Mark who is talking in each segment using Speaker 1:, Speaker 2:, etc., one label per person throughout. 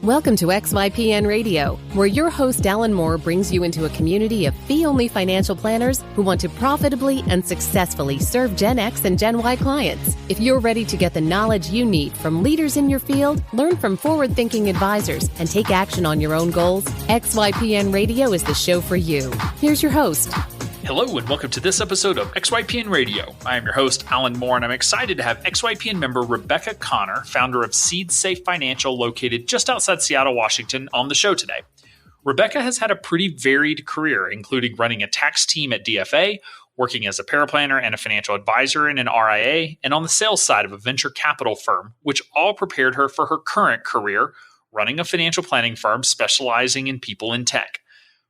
Speaker 1: Welcome to XYPN Radio, where your host Alan Moore brings you into a community of fee-only financial planners who want to profitably and successfully serve Gen X and Gen Y clients. If you're ready to get the knowledge you need from leaders in your field, learn from forward-thinking advisors, and take action on your own goals, XYPN Radio is the show for you. Here's your host.
Speaker 2: Hello and welcome to this episode of XYPN Radio. I am your host, Alan Moore, and I'm excited to have XYPN member Rebecca Connor, founder of Seed Safe Financial, located just outside Seattle, Washington, on the show today. Rebecca has had a pretty varied career, including running a tax team at DFA, working as a paraplanner and a financial advisor in an RIA, and on the sales side of a venture capital firm, which all prepared her for her current career, running a financial planning firm specializing in people in tech.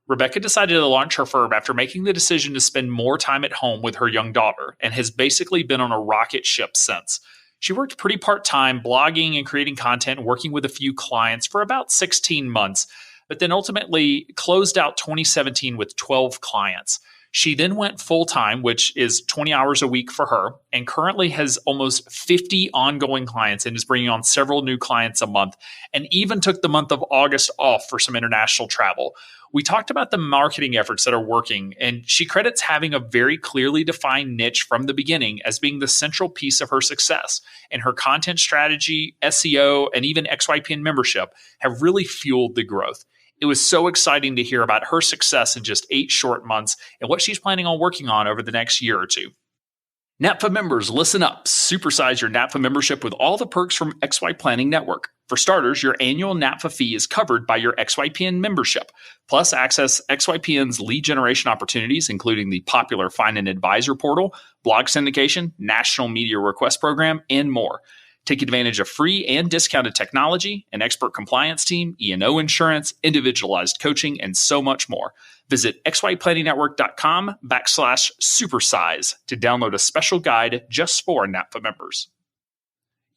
Speaker 2: Rebecca decided to launch her firm after making the decision to spend more time at home with her young daughter and has basically been on a rocket ship since. She worked pretty part-time, blogging and creating content, working with a few clients for about 16 months, but then ultimately closed out 2017 with 12 clients. She then went full-time, which is 20 hours a week for her, and currently has almost 50 ongoing clients and is bringing on several new clients a month, and even took the month of August off for some international travel. We talked about the marketing efforts that are working, and she credits having a very clearly defined niche from the beginning as being the central piece of her success. And her content strategy, SEO, and even XYPN membership have really fueled the growth. It was so exciting to hear about her success in just 8 short months and what she's planning on working on over the next year or two. NAPFA members, listen up. Supersize your NAPFA membership with all the perks from XY Planning Network. For starters, your annual NAPFA fee is covered by your XYPN membership. Plus, access XYPN's lead generation opportunities, including the popular Find an Advisor portal, blog syndication, national media request program, and more. Take advantage of free and discounted technology, an expert compliance team, E&O insurance, individualized coaching, and so much more. Visit xyplanningnetwork.com/supersize to download a special guide just for NAPFA members.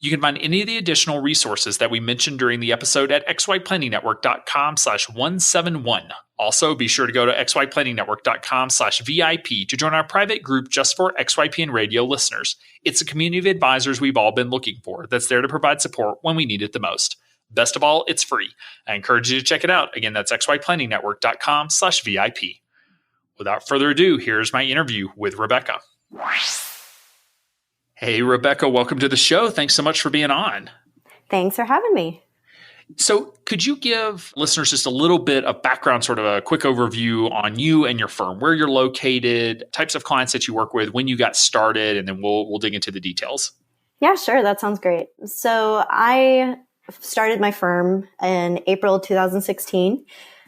Speaker 2: You can find any of the additional resources that we mentioned during the episode at xyplanningnetwork.com/171. Also, be sure to go to xyplanningnetwork.com/VIP to join our private group just for XYPN radio listeners. It's a community of advisors we've all been looking for that's there to provide support when we need it the most. Best of all, it's free. I encourage you to check it out. Again, that's xyplanningnetwork.com/VIP. Without further ado, here's my interview with Rebecca. Hey, Rebecca, welcome to the show. Thanks so much for being on.
Speaker 3: Thanks for having me.
Speaker 2: So could you give listeners just a little bit of background, sort of a quick overview on you and your firm, where you're located, types of clients that you work with, when you got started, and then we'll dig into the details.
Speaker 3: Yeah, sure. That sounds great. So I started my firm in April 2016.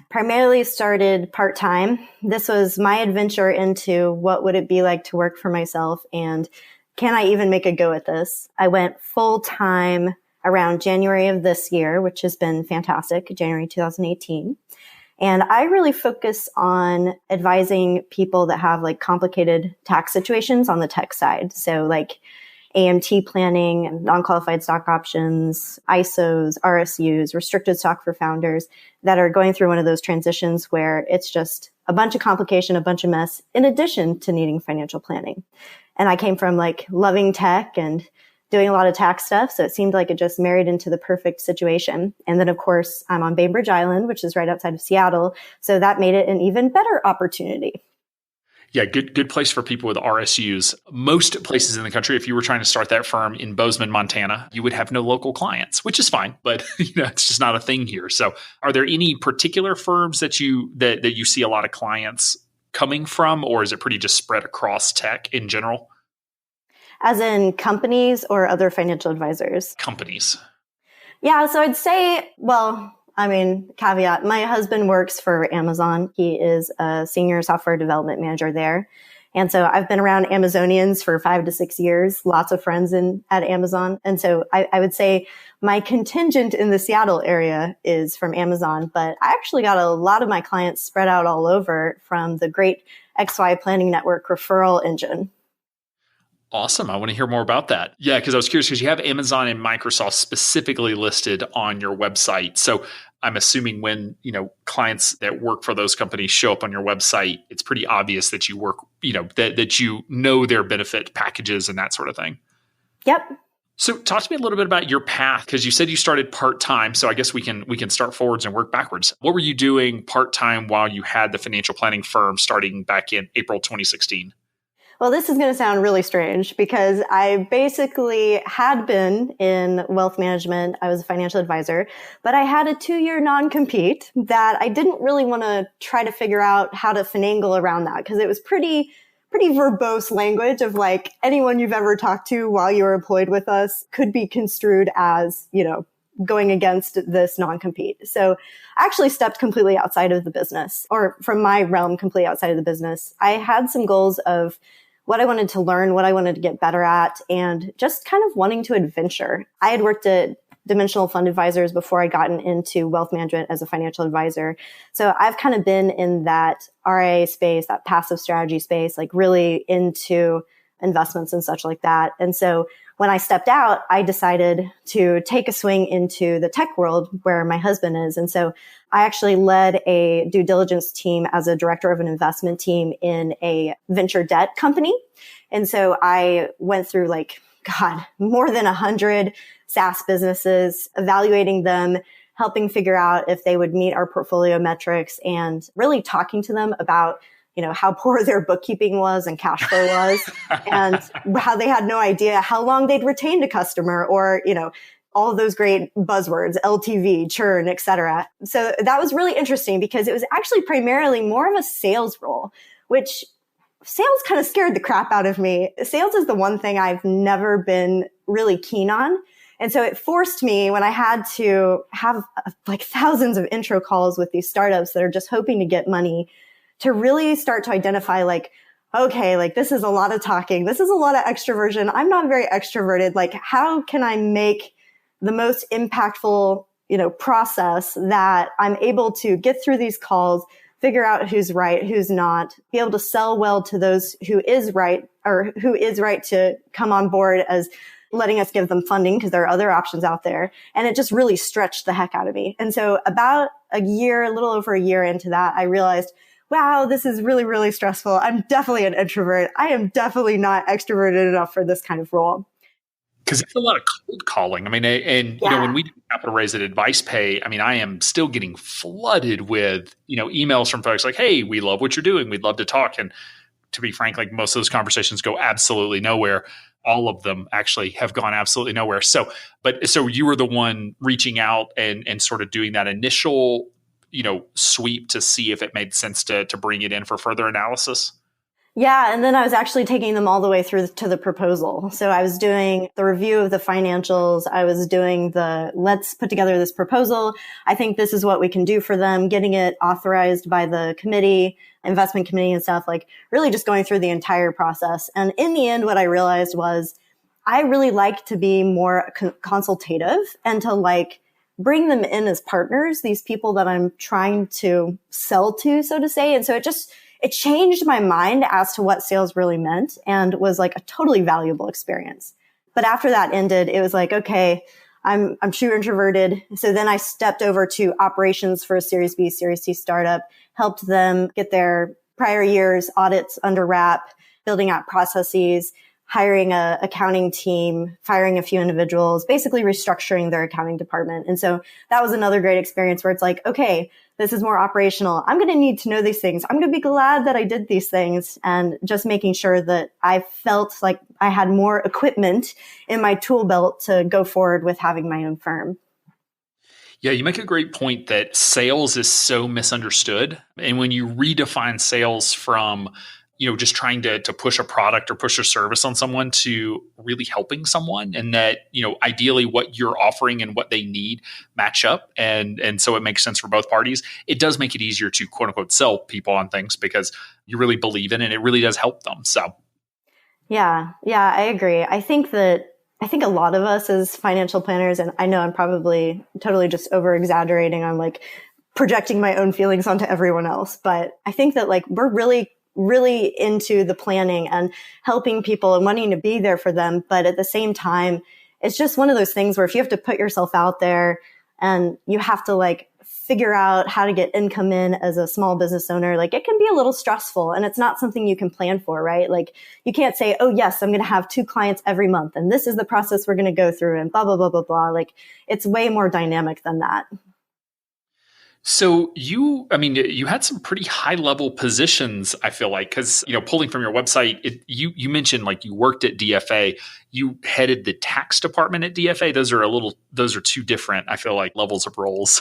Speaker 3: Primarily started part-time. This was my adventure into what would it be like to work for myself, and can I even make a go at this? I went full-time around January of this year, which has been fantastic, January 2018. And I really focus on advising people that have like complicated tax situations on the tech side. So like AMT planning, non-qualified stock options, ISOs, RSUs, restricted stock for founders that are going through one of those transitions where it's just a bunch of complication, a bunch of mess, in addition to needing financial planning. And I came from like loving tech and doing a lot of tax stuff. So it seemed like it just married into the perfect situation. And then of course, I'm on Bainbridge Island, which is right outside of Seattle. So that made it an even better opportunity.
Speaker 2: Yeah, good place for people with RSUs. Most places in the country, if you were trying to start that firm in Bozeman, Montana, you would have no local clients, which is fine, but it's just not a thing here. So are there any particular firms that you see a lot of clients coming from, or is it pretty just spread across tech in general?
Speaker 3: As in companies or other financial advisors?
Speaker 2: Companies.
Speaker 3: Yeah, so I'd say, caveat, my husband works for Amazon. He is a senior software development manager there. And so I've been around Amazonians for 5 to 6 years, lots of friends at Amazon. And so I would say my contingent in the Seattle area is from Amazon, but I actually got a lot of my clients spread out all over from the great XY Planning Network referral engine.
Speaker 2: Awesome. I want to hear more about that. Yeah, because I was curious because you have Amazon and Microsoft specifically listed on your website. So I'm assuming when, clients that work for those companies show up on your website, it's pretty obvious that you work, that you know their benefit packages and that sort of thing.
Speaker 3: Yep.
Speaker 2: So talk to me a little bit about your path, because you said you started part-time. So I guess we can start forwards and work backwards. What were you doing part-time while you had the financial planning firm starting back in April 2016?
Speaker 3: Well, this is going to sound really strange because I basically had been in wealth management. I was a financial advisor, but I had a 2-year non-compete that I didn't really want to try to figure out how to finagle around that because it was pretty verbose language of like anyone you've ever talked to while you were employed with us could be construed as, going against this non-compete. So I actually stepped completely outside of the business, or from my realm, completely outside of the business. I had some goals of what I wanted to learn, what I wanted to get better at, and just kind of wanting to adventure. I had worked at dimensional fund advisors before I gotten into wealth management as a financial advisor. So I've kind of been in that RIA space, that passive strategy space, like really into investments and such like that. And so when I stepped out, I decided to take a swing into the tech world where my husband is. And so I actually led a due diligence team as a director of an investment team in a venture debt company. And so I went through more than 100 SaaS businesses, evaluating them, helping figure out if they would meet our portfolio metrics, and really talking to them about how poor their bookkeeping was and cash flow was, and how they had no idea how long they'd retained a customer, or, all of those great buzzwords, LTV, churn, et cetera. So that was really interesting because it was actually primarily more of a sales role, which sales kind of scared the crap out of me. Sales is the one thing I've never been really keen on. And so it forced me, when I had to have thousands of intro calls with these startups that are just hoping to get money, to really start to identify this is a lot of talking. This is a lot of extroversion. I'm not very extroverted. How can I make the most impactful, process that I'm able to get through these calls, figure out who's right, who's not, be able to sell well to those who is right to come on board as letting us give them funding because there are other options out there. And it just really stretched the heck out of me. And so about a little over a year into that, I realized, wow, this is really, really stressful. I'm definitely an introvert. I am definitely not extroverted enough for this kind of role.
Speaker 2: Because it's a lot of cold calling. When we do capital raise at AdvicePay, I am still getting flooded with, emails from folks like, hey, we love what you're doing. We'd love to talk. And to be frank, most of those conversations go absolutely nowhere. All of them actually have gone absolutely nowhere. So you were the one reaching out and sort of doing that initial sweep to see if it made sense to bring it in for further analysis?
Speaker 3: Yeah. And then I was actually taking them all the way through to the proposal. So I was doing the review of the financials. I was doing let's put together this proposal. I think this is what we can do for them, getting it authorized by the committee, investment committee and stuff, really just going through the entire process. And in the end, what I realized was I really like to be more consultative and to bring them in as partners, these people that I'm trying to sell to, so to say. And so it changed my mind as to what sales really meant and was a totally valuable experience. But after that ended, it was okay, I'm true introverted. So then I stepped over to operations for a Series B, Series C startup, helped them get their prior year's audits under wrap, building out processes, hiring a accounting team, firing a few individuals, basically restructuring their accounting department. And so that was another great experience where it's okay, this is more operational. I'm going to need to know these things. I'm going to be glad that I did these things, and just making sure that I felt like I had more equipment in my tool belt to go forward with having my own firm.
Speaker 2: Yeah, you make a great point that sales is so misunderstood. And when you redefine sales from just trying to push a product or push a service on someone to really helping someone, and that, ideally what you're offering and what they need match up. And so it makes sense for both parties. It does make it easier to quote unquote sell people on things because you really believe in it and it really does help them. So.
Speaker 3: Yeah, I agree. I think a lot of us as financial planners, and I know I'm probably totally just over exaggerating on projecting my own feelings onto everyone else, but I think that we're really into the planning and helping people and wanting to be there for them. But at the same time, it's just one of those things where if you have to put yourself out there and you have to figure out how to get income in as a small business owner, like it can be a little stressful and it's not something you can plan for, right? Like you can't say, oh yes, I'm going to have 2 clients every month and this is the process we're going to go through and blah, blah, blah, blah, blah. Like it's way more dynamic than that.
Speaker 2: So you had some pretty high level positions, I feel like, because, pulling from your website, you mentioned like you worked at DFA, you headed the tax department at DFA. Those are 2 different, I feel like, levels of roles.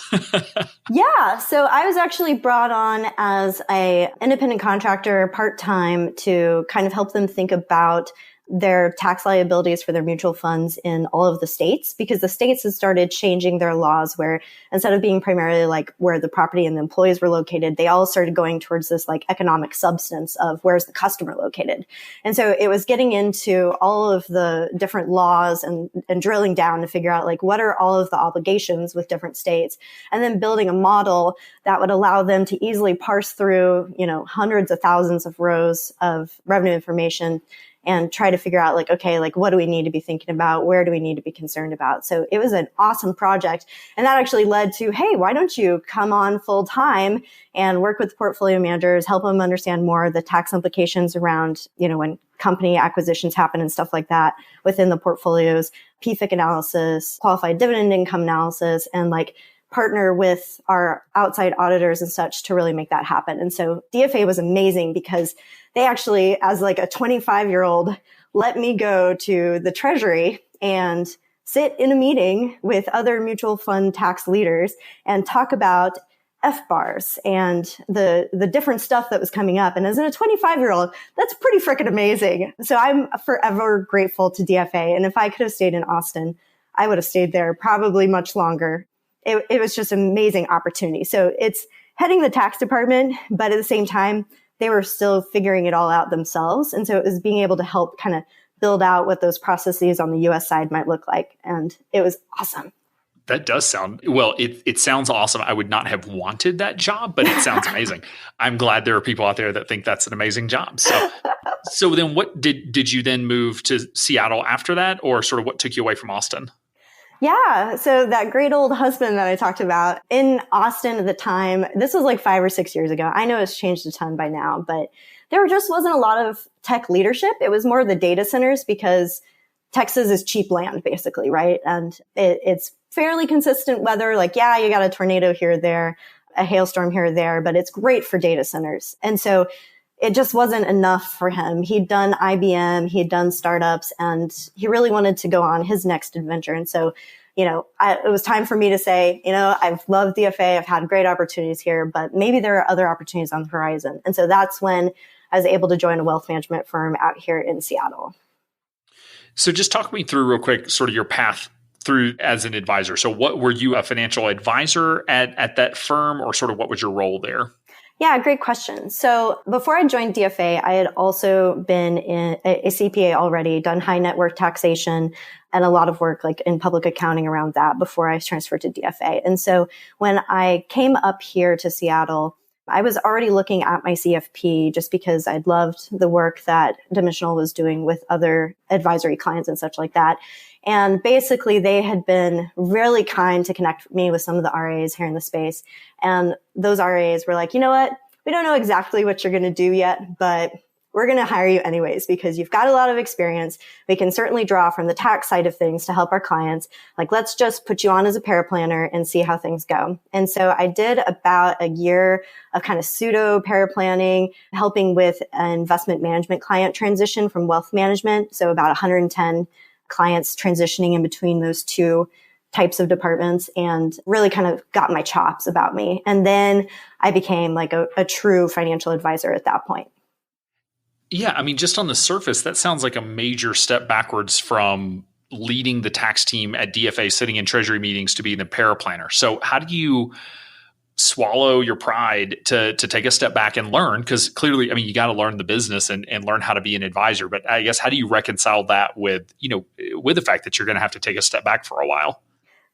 Speaker 3: Yeah. So I was actually brought on as a independent contractor part-time to kind of help them think about their tax liabilities for their mutual funds in all of the states, because the states had started changing their laws where instead of being primarily like where the property and the employees were located, they all started going towards this like economic substance of where's the customer located. And so it was getting into all of the different laws and drilling down to figure out like what are all of the obligations with different states, and then building a model that would allow them to easily parse through, hundreds of thousands of rows of revenue information and try to figure out like, okay, like what do we need to be thinking about? Where do we need to be concerned about? So it was an awesome project. And that actually led to, hey, why don't you come on full time and work with portfolio managers, help them understand more of the tax implications around, when company acquisitions happen and stuff like that within the portfolios, PFIC analysis, qualified dividend income analysis, and like partner with our outside auditors and such to really make that happen. And so DFA was amazing because they actually, as like a 25-year-old, let me go to the Treasury and sit in a meeting with other mutual fund tax leaders and talk about FBARs and the different stuff that was coming up. And as a 25-year-old, that's pretty freaking amazing. So I'm forever grateful to DFA. And if I could have stayed in Austin, I would have stayed there probably much longer. It was just an amazing opportunity. So it's heading the tax department, but at the same time, they were still figuring it all out themselves. And so it was being able to help kind of build out what those processes on the US side might look like. And it was awesome.
Speaker 2: That does sound, well, it sounds awesome. I would not have wanted that job, but it sounds amazing. I'm glad there are people out there that think that's an amazing job. So then what did you then move to Seattle after that, or sort of what took you away from Austin?
Speaker 3: Yeah. So that great old husband that I talked about in Austin at the time, this was like 5 or 6 years ago. I know it's changed a ton by now, but there just wasn't a lot of tech leadership. It was more the data centers because Texas is cheap land, basically, right? And it's fairly consistent weather. Like, yeah, you got a tornado here or there, a hailstorm here or there, but it's great for data centers. And so it just wasn't enough for him. He'd done IBM, he'd done startups, and he really wanted to go on his next adventure. And so, it was time for me to say, I've loved DFA, I've had great opportunities here, but maybe there are other opportunities on the horizon. And so that's when I was able to join a wealth management firm out here in Seattle.
Speaker 2: So just talk me through real quick, sort of your path through as an advisor. So what were you, a financial advisor at that firm, or sort of what was your role there?
Speaker 3: Yeah, great question. So before I joined DFA, I had also been in a CPA already, done high net worth taxation and a lot of work like in public accounting around that before I transferred to DFA. And so when I came up here to Seattle, I was already looking at my CFP just because I'd loved the work that Dimensional was doing with other advisory clients and such like that. And basically, they had been really kind to connect me with some of the RAs here in the space. And those RAs were like, you know what? We don't know exactly what you're going to do yet, but we're going to hire you anyways because you've got a lot of experience. We can certainly draw from the tax side of things to help our clients. Like, let's just put you on as a paraplanner and see how things go. And so I did about a year of kind of pseudo paraplanning, helping with an investment management client transition from wealth management. So about 110 clients transitioning in between those 2 types of departments, and really kind of got my chops about me. And then I became like a true financial advisor at that point.
Speaker 2: Yeah. I mean, just on the surface, that sounds like a major step backwards from leading the tax team at DFA, sitting in treasury meetings, to being the paraplanner. So how do you swallow your pride to take a step back and learn? Because clearly, I mean, you got to learn the business and learn how to be an advisor. But I guess, how do you reconcile that with the fact that you're going to have to take a step back for a while?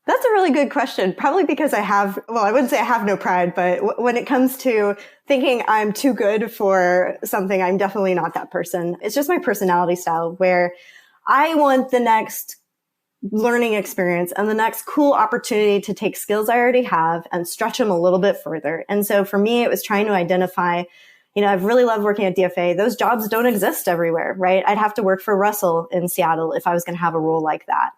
Speaker 3: That's a really good question. Probably because I wouldn't say I have no pride, but when it comes to thinking I'm too good for something, I'm definitely not that person. It's just my personality style where I want the next learning experience and the next cool opportunity to take skills I already have and stretch them a little bit further. And so for me, it was trying to identify, I've really loved working at DFA. Those jobs don't exist everywhere, right? I'd have to work for Russell in Seattle if I was going to have a role like that.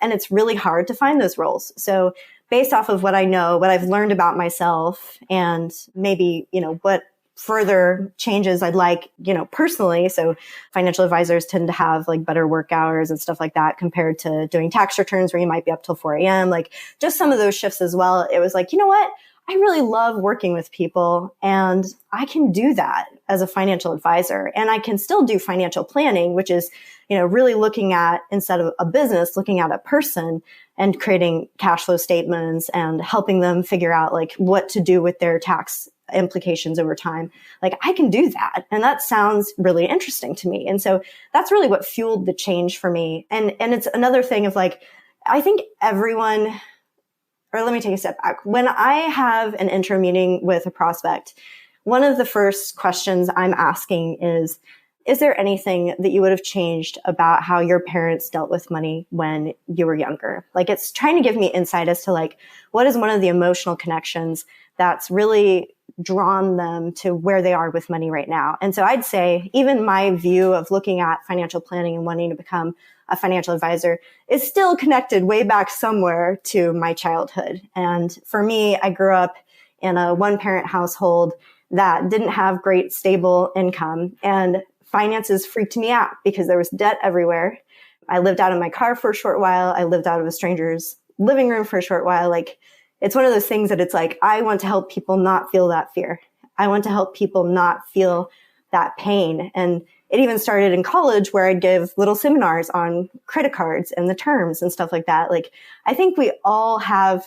Speaker 3: And it's really hard to find those roles. So based off of what I know, what I've learned about myself, and maybe, what further changes I'd like, personally. So financial advisors tend to have like better work hours and stuff like that compared to doing tax returns where you might be up till 4 a.m. Like just some of those shifts as well. It was like, you know what? I really love working with people and I can do that as a financial advisor. And I can still do financial planning, which is, really looking at, instead of a business, looking at a person and creating cash flow statements and helping them figure out like what to do with their tax implications over time. Like I can do that. And that sounds really interesting to me. And so that's really what fueled the change for me. And it's another thing of like, I think everyone, or let me take a step back. When I have an intro meeting with a prospect, one of the first questions I'm asking is there anything that you would have changed about how your parents dealt with money when you were younger? Like it's trying to give me insight as to like, what is one of the emotional connections that's really drawn them to where they are with money right now? And so I'd say even my view of looking at financial planning and wanting to become a financial advisor is still connected way back somewhere to my childhood. And for me, I grew up in a one-parent household that didn't have great stable income, and finances freaked me out because there was debt everywhere. I lived out of my car for a short while. I lived out of a stranger's living room for a short while. Like it's one of those things that it's like, I want to help people not feel that fear. I want to help people not feel that pain. And it even started in college where I'd give little seminars on credit cards and the terms and stuff like that. Like, I think we all have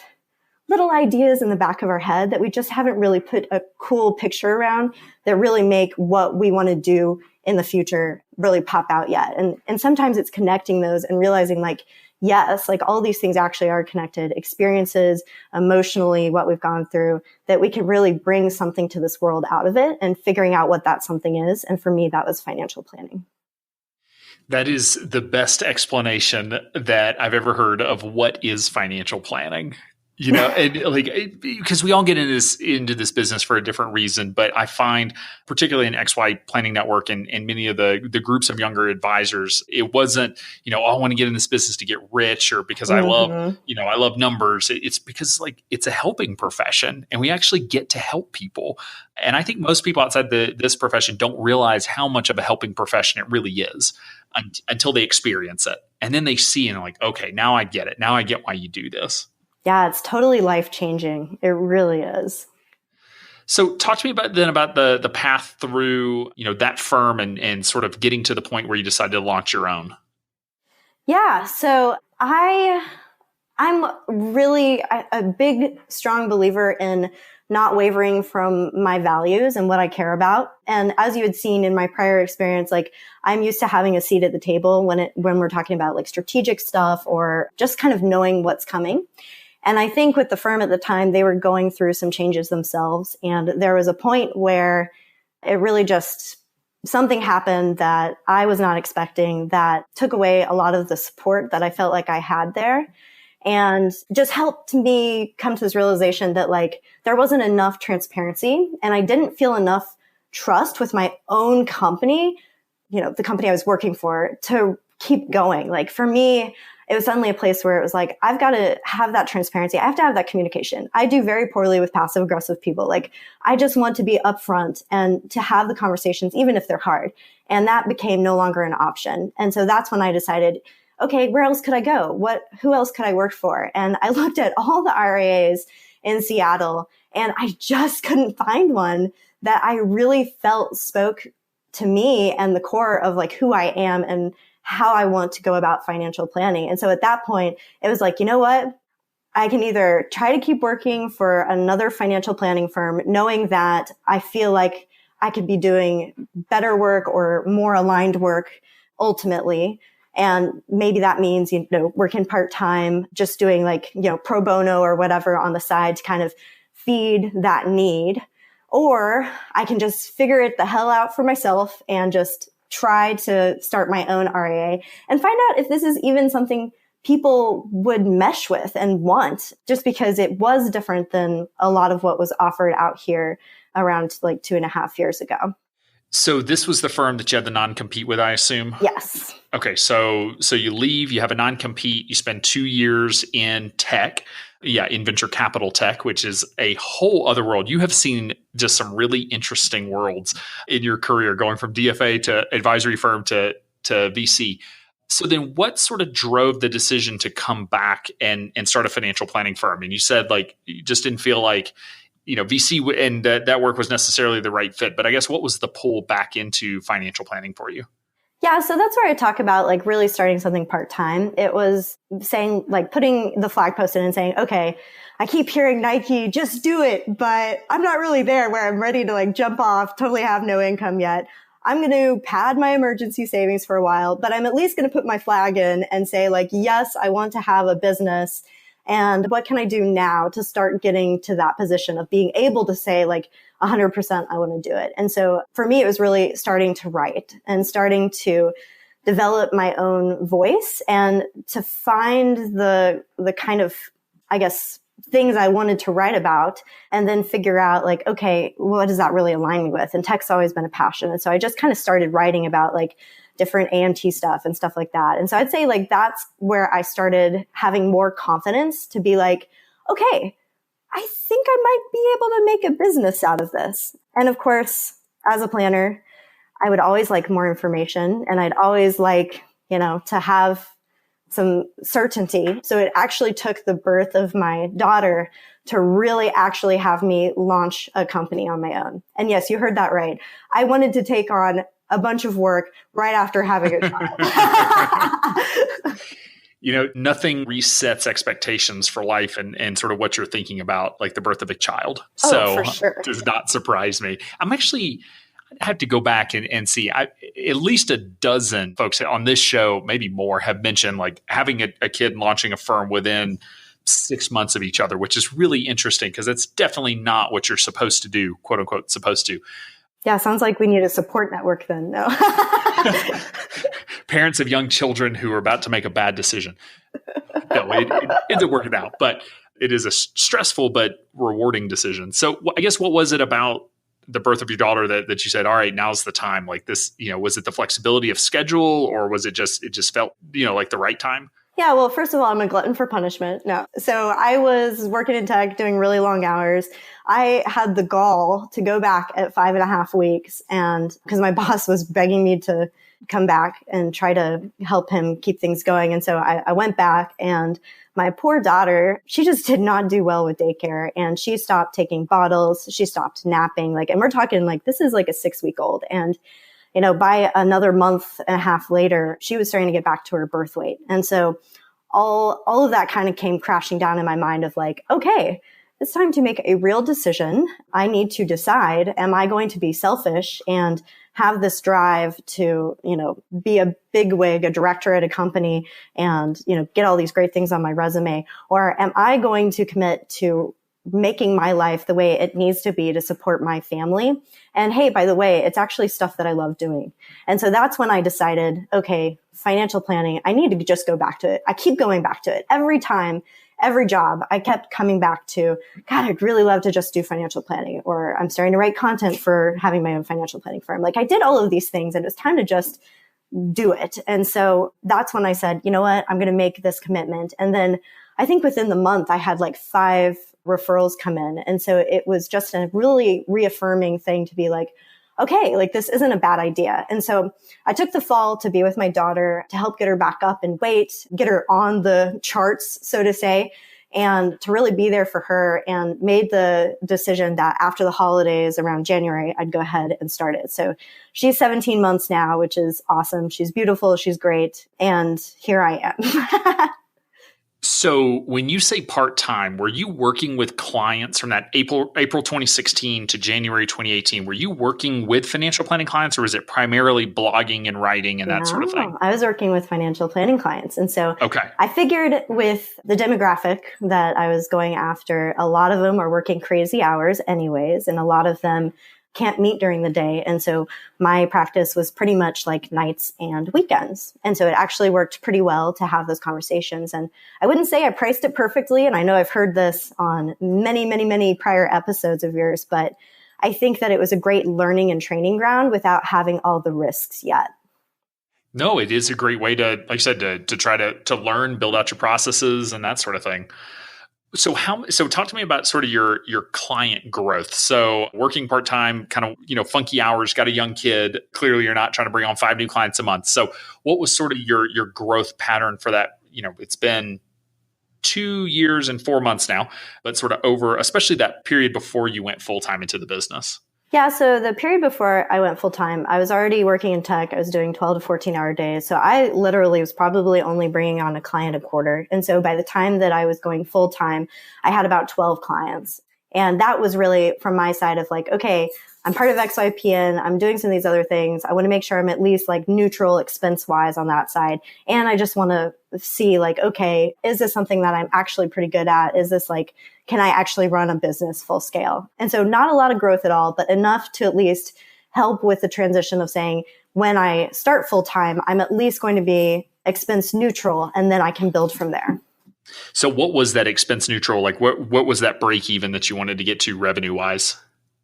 Speaker 3: little ideas in the back of our head that we just haven't really put a cool picture around that really make what we want to do in the future really pop out yet. And sometimes it's connecting those and realizing like, yes, like all these things actually are connected, experiences, emotionally, what we've gone through, that we can really bring something to this world out of it and figuring out what that something is. And for me, that was financial planning.
Speaker 2: That is the best explanation that I've ever heard of what is financial planning. And like, because we all get into this business for a different reason, but I find particularly in XY Planning Network and many of the groups of younger advisors, it wasn't, I want to get in this business to get rich or because I love, I love numbers. It's because like it's a helping profession and we actually get to help people. And I think most people outside this profession don't realize how much of a helping profession it really is until they experience it. And then they see and they're like, okay, now I get it. Now I get why you do this.
Speaker 3: Yeah, it's totally life-changing. It really is.
Speaker 2: So talk to me about the path through, that firm and sort of getting to the point where you decided to launch your own.
Speaker 3: Yeah. So I'm really a big, strong believer in not wavering from my values and what I care about. And as you had seen in my prior experience, like I'm used to having a seat at the table when we're talking about like strategic stuff or just kind of knowing what's coming. And I think with the firm at the time, they were going through some changes themselves. And there was a point where it really just, something happened that I was not expecting that took away a lot of the support that I felt like I had there. And just helped me come to this realization that like there wasn't enough transparency and I didn't feel enough trust with my own company, the company I was working for, to keep going. Like for me, it was suddenly a place where it was like, I've got to have that transparency. I have to have that communication. I do very poorly with passive aggressive people. Like I just want to be upfront and to have the conversations, even if they're hard. And that became no longer an option. And so that's when I decided, okay, where else could I go? Who else could I work for? And I looked at all the RIAs in Seattle and I just couldn't find one that I really felt spoke to me and the core of like who I am and how I want to go about financial planning. And so at that point, it was like, you know what? I can either try to keep working for another financial planning firm, knowing that I feel like I could be doing better work or more aligned work ultimately. And maybe that means, working part-time, just doing like, pro bono or whatever on the side to kind of feed that need. Or I can just figure it the hell out for myself and just try to start my own RIA and find out if this is even something people would mesh with and want, just because it was different than a lot of what was offered out here around like 2.5 years ago.
Speaker 2: So this was the firm that you had the non-compete with, I assume?
Speaker 3: Yes.
Speaker 2: Okay, so you leave, you have a non-compete, you spend 2 years in tech, in venture capital tech, which is a whole other world. You have seen just some really interesting worlds in your career, going from DFA to advisory firm to VC. So then what sort of drove the decision to come back and start a financial planning firm? And you said like you just didn't feel like VC and that work was necessarily the right fit. But I guess what was the pull back into financial planning for you?
Speaker 3: Yeah, so that's where I talk about like really starting something part-time. It was saying like putting the flag post in and saying, okay, I keep hearing Nike, just do it, but I'm not really there where I'm ready to like jump off, totally have no income yet. I'm going to pad my emergency savings for a while, but I'm at least going to put my flag in and say like, yes, I want to have a business. And what can I do now to start getting to that position of being able to say like 100% I want to do it? And so for me, it was really starting to write and starting to develop my own voice and to find the kind of, I guess, things I wanted to write about and then figure out like, okay, what does that really align me with? And tech's always been a passion. And so I just kind of started writing about like different AMT stuff and stuff like that. And so I'd say like that's where I started having more confidence to be like, okay, I think I might be able to make a business out of this. And of course, as a planner, I would always like more information and I'd always like, to have some certainty. So it actually took the birth of my daughter to really actually have me launch a company on my own. And yes, you heard that right. I wanted to take on a bunch of work right after having a child.
Speaker 2: Nothing resets expectations for life and sort of what you're thinking about, like the birth of a child.
Speaker 3: For sure.
Speaker 2: It does not surprise me. I have to go back and see. At least a dozen folks on this show, maybe more, have mentioned like having a kid and launching a firm within 6 months of each other, which is really interesting because it's definitely not what you're supposed to do, quote unquote, supposed to.
Speaker 3: Yeah, sounds like we need a support network then. No.
Speaker 2: Parents of young children who are about to make a bad decision. No, it ends up working out, but it is a stressful but rewarding decision. So I guess what was it about the birth of your daughter that you said, all right, now's the time? Like this, was it the flexibility of schedule or was it just felt, like the right time?
Speaker 3: Yeah, well, first of all, I'm a glutton for punishment. No. So I was working in tech, doing really long hours. I had the gall to go back at 5.5 weeks. And because my boss was begging me to come back and try to help him keep things going. And so I went back and my poor daughter, she just did not do well with daycare and she stopped taking bottles. She stopped napping. And we're talking this is like a 6-week-old. And by another 1.5 months later, she was starting to get back to her birth weight. And so all of that kind of came crashing down in my mind of like, okay, it's time to make a real decision. I need to decide, am I going to be selfish and have this drive to, be a bigwig, a director at a company and, get all these great things on my resume? Or am I going to commit to making my life the way it needs to be to support my family? And hey, by the way, it's actually stuff that I love doing. And so that's when I decided, okay, financial planning, I need to just go back to it. I keep going back to it every time, every job. I kept coming back to, God, I'd really love to just do financial planning, or I'm starting to write content for having my own financial planning firm. I did all of these things and it was time to just do it. And so that's when I said, you know what, I'm going to make this commitment. And then I think within the month I had 5 referrals come in. And so it was just a really reaffirming thing to be like, okay, this isn't a bad idea. And so I took the fall to be with my daughter to help get her back up in weight, get her on the charts, so to say, and to really be there for her, and made the decision that after the holidays around January, I'd go ahead and start it. So she's 17 months now, which is awesome. She's beautiful. She's great. And here I am.
Speaker 2: So when you say part-time, were you working with clients from that April 2016 to January 2018? Were you working with financial planning clients, or was it primarily blogging and writing and that sort of thing?
Speaker 3: I was working with financial planning clients. And so
Speaker 2: okay.
Speaker 3: I figured with the demographic that I was going after, a lot of them are working crazy hours anyways. And a lot of them can't meet during the day. And so my practice was pretty much like nights and weekends. And so it actually worked pretty well to have those conversations. And I wouldn't say I priced it perfectly. And I know I've heard this on many, many, many prior episodes of yours, but I think that it was a great learning and training ground without having all the risks yet.
Speaker 2: No, it is a great way to, like you said, to try to learn, build out your processes and that sort of thing. So talk to me about sort of your client growth. So working part-time, kind of, funky hours, got a young kid. Clearly you're not trying to bring on 5 new clients a month. So what was sort of your growth pattern for that? It's been 2 years and 4 months now, but sort of over, especially that period before you went full-time into the business.
Speaker 3: Yeah, so the period before I went full-time, I was already working in tech. I was doing 12 to 14-hour days. So I literally was probably only bringing on a client a quarter. And so by the time that I was going full-time, I had about 12 clients. And that was really from my side of like, okay, I'm part of XYPN. I'm doing some of these other things. I want to make sure I'm at least like neutral expense-wise on that side. And I just want to see like, okay, is this something that I'm actually pretty good at? Is this like, can I actually run a business full scale? And so not a lot of growth at all, but enough to at least help with the transition of saying, when I start full time, I'm at least going to be expense neutral, and then I can build from there.
Speaker 2: So what was that expense neutral? Like what was that break even that you wanted to get to revenue wise?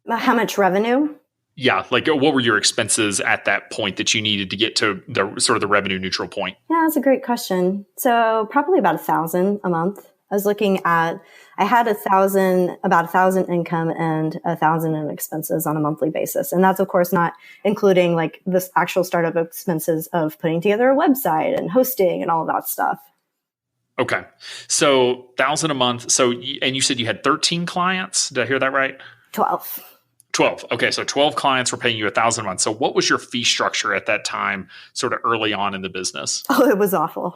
Speaker 3: How much revenue?
Speaker 2: Yeah. Like what were your expenses at that point that you needed to get to the sort of the revenue neutral point?
Speaker 3: Yeah, that's a great question. So probably about $1,000 a month. I was looking at, I had about 1,000 income and 1,000 in expenses on a monthly basis. And that's of course not including like this actual startup expenses of putting together a website and hosting and all of that stuff.
Speaker 2: Okay. So 1,000 a month. So, and you said you had 13 clients. Did I hear that right?
Speaker 3: 12.
Speaker 2: 12. Okay. So 12 clients were paying you 1,000 a month. So what was your fee structure at that time, sort of early on in the business?
Speaker 3: Oh, it was awful.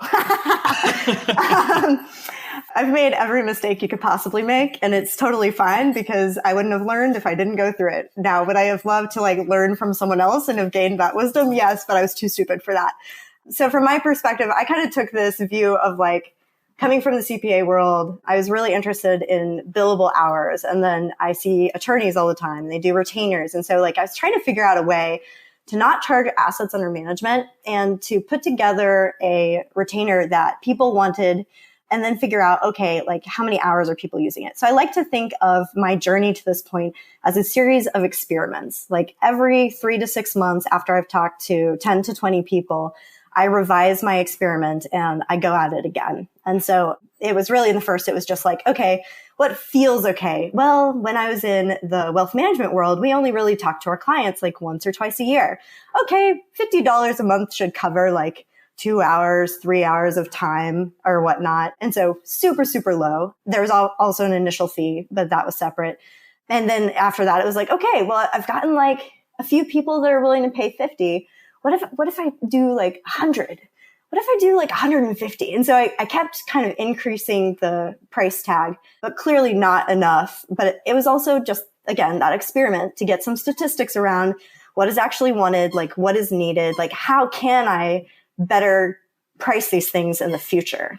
Speaker 3: I've made every mistake you could possibly make, and it's totally fine because I wouldn't have learned if I didn't go through it. Now, would I have loved to like learn from someone else and have gained that wisdom? Yes, but I was too stupid for that. So from my perspective, I kind of took this view of like, coming from the CPA world, I was really interested in billable hours. And then I see attorneys all the time, and they do retainers. And so like I was trying to figure out a way to not charge assets under management and to put together a retainer that people wanted, and then figure out, okay, like how many hours are people using it? So I like to think of my journey to this point as a series of experiments. Like every 3 to 6 months after I've talked to 10 to 20 people, I revise my experiment and I go at it again. And so it was really in the first, it was just like, okay, what feels okay? Well, when I was in the wealth management world, we only really talked to our clients like once or twice a year. Okay, $50 a month should cover like 2 hours, 3 hours of time or whatnot. And so super, super low. There was also an initial fee, but that was separate. And then after that, it was like, okay, well, I've gotten like a few people that are willing to pay 50. What if I do like 100? What if I do like 150? And so I kept kind of increasing the price tag, but clearly not enough. But it was also just, again, that experiment to get some statistics around what is actually wanted, like what is needed, like how can I better price these things in the future.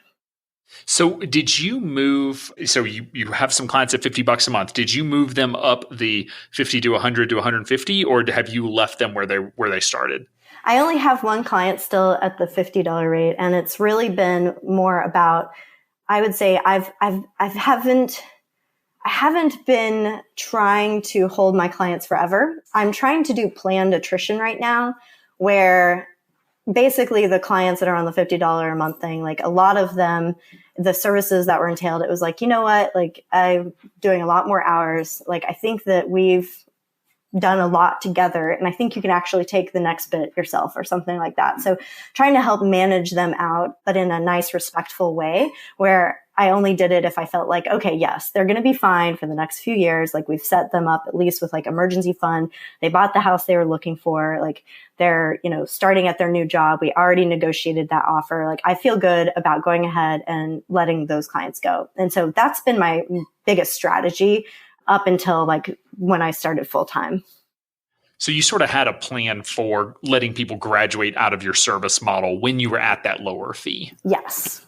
Speaker 2: So did you move, so you have some clients at $50 a month. Did you move them up the 50 to 100 to 150, or have you left them where they started?
Speaker 3: I only have one client still at the $50 rate, and it's really been more about, I would say I haven't been trying to hold my clients forever. I'm trying to do planned attrition right now, where basically the clients that are on the $50 a month thing, like a lot of them, the services that were entailed, it was like, you know what, like I'm doing a lot more hours. Like I think that we've done a lot together, and I think you can actually take the next bit yourself or something like that. So trying to help manage them out, but in a nice, respectful way where I only did it if I felt like, okay, yes, they're going to be fine for the next few years. Like we've set them up at least with like emergency fund. They bought the house they were looking for. Like they're, starting at their new job. We already negotiated that offer. Like I feel good about going ahead and letting those clients go. And so that's been my biggest strategy up until like when I started full time.
Speaker 2: So you sort of had a plan for letting people graduate out of your service model when you were at that lower fee.
Speaker 3: Yes.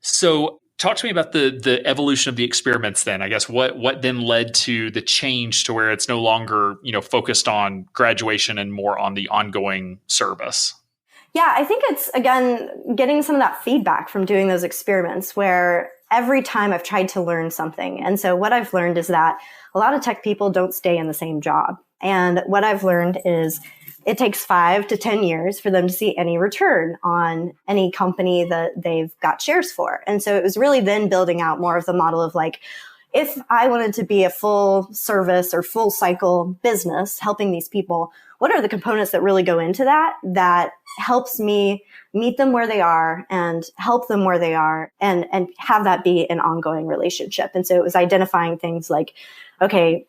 Speaker 2: So Talk to me about the evolution of the experiments then. I guess what then led to the change to where it's no longer, focused on graduation and more on the ongoing service?
Speaker 3: Yeah, I think it's, again, getting some of that feedback from doing those experiments where every time I've tried to learn something. And so what I've learned is that a lot of tech people don't stay in the same job. And what I've learned is it takes 5 to 10 years for them to see any return on any company that they've got shares for. And so it was really then building out more of the model of like, if I wanted to be a full service or full cycle business helping these people, what are the components that really go into that helps me meet them where they are and help them where they are and have that be an ongoing relationship. And so it was identifying things like, okay,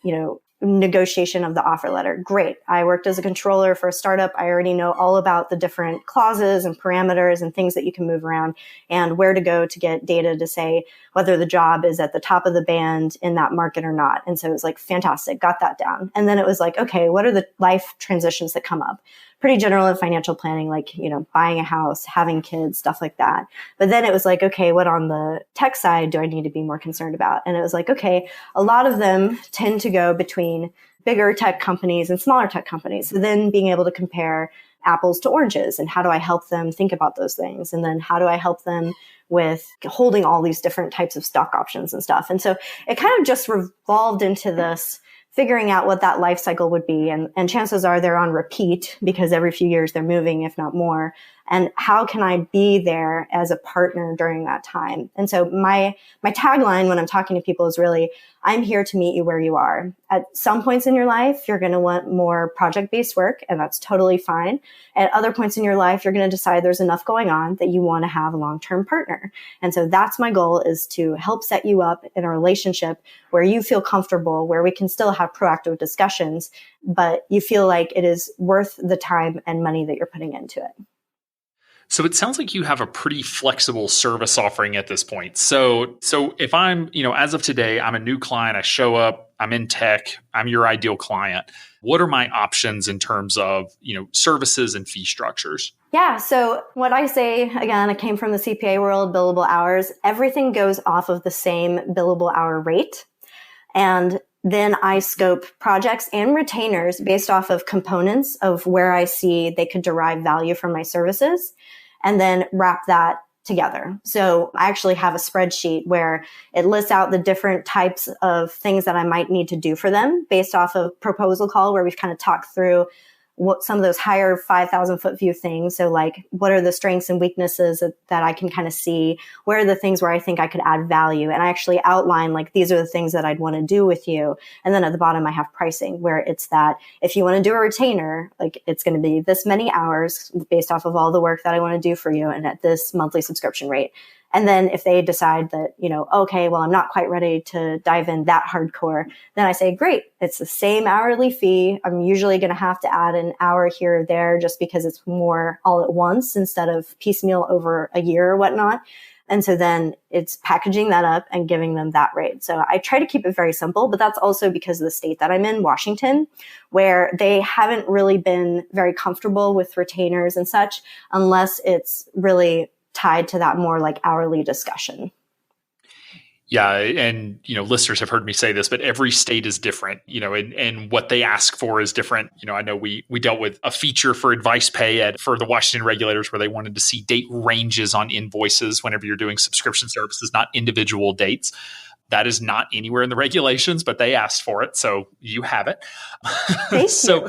Speaker 3: negotiation of the offer letter. Great. I worked as a controller for a startup. I already know all about the different clauses and parameters and things that you can move around and where to go to get data to say whether the job is at the top of the band in that market or not. And so it was like, fantastic, got that down. And then it was like, okay, what are the life transitions that come up? Pretty general in financial planning, like, buying a house, having kids, stuff like that. But then it was like, okay, what on the tech side do I need to be more concerned about? And it was like, okay, a lot of them tend to go between bigger tech companies and smaller tech companies. So then being able to compare apples to oranges and how do I help them think about those things? And then how do I help them with holding all these different types of stock options and stuff? And so it kind of just revolved into this figuring out what that life cycle would be. And chances are they're on repeat because every few years they're moving, if not more. And how can I be there as a partner during that time? And so my tagline when I'm talking to people is really, I'm here to meet you where you are. At some points in your life, you're going to want more project-based work, and that's totally fine. At other points in your life, you're going to decide there's enough going on that you want to have a long-term partner. And so that's my goal, is to help set you up in a relationship where you feel comfortable, where we can still have proactive discussions, but you feel like it is worth the time and money that you're putting into it.
Speaker 2: So it sounds like you have a pretty flexible service offering at this point. So if I'm, as of today, I'm a new client, I show up, I'm in tech, I'm your ideal client. What are my options in terms of, services and fee structures?
Speaker 3: Yeah. So what I say, again, I came from the CPA world, billable hours, everything goes off of the same billable hour rate. And then I scope projects and retainers based off of components of where I see they could derive value from my services, and then wrap that together. So I actually have a spreadsheet where it lists out the different types of things that I might need to do for them based off of proposal call, where we've kind of talked through what some of those higher 5,000 foot view things. So like, what are the strengths and weaknesses that I can kind of see? Where are the things where I think I could add value? And I actually outline, like, these are the things that I'd want to do with you. And then at the bottom, I have pricing, where it's that if you want to do a retainer, like, it's going to be this many hours based off of all the work that I want to do for you and at this monthly subscription rate. And then if they decide that, okay, well, I'm not quite ready to dive in that hardcore, then I say, great, it's the same hourly fee. I'm usually going to have to add an hour here or there just because it's more all at once instead of piecemeal over a year or whatnot. And so then it's packaging that up and giving them that rate. So I try to keep it very simple, but that's also because of the state that I'm in, Washington, where they haven't really been very comfortable with retainers and such unless it's really tied to that more like hourly discussion.
Speaker 2: Yeah. And, listeners have heard me say this, but every state is different, and what they ask for is different. I know we dealt with a feature for advice pay for the Washington regulators where they wanted to see date ranges on invoices whenever you're doing subscription services, not individual dates. That is not anywhere in the regulations, but they asked for it. So you have it.
Speaker 3: Thank you.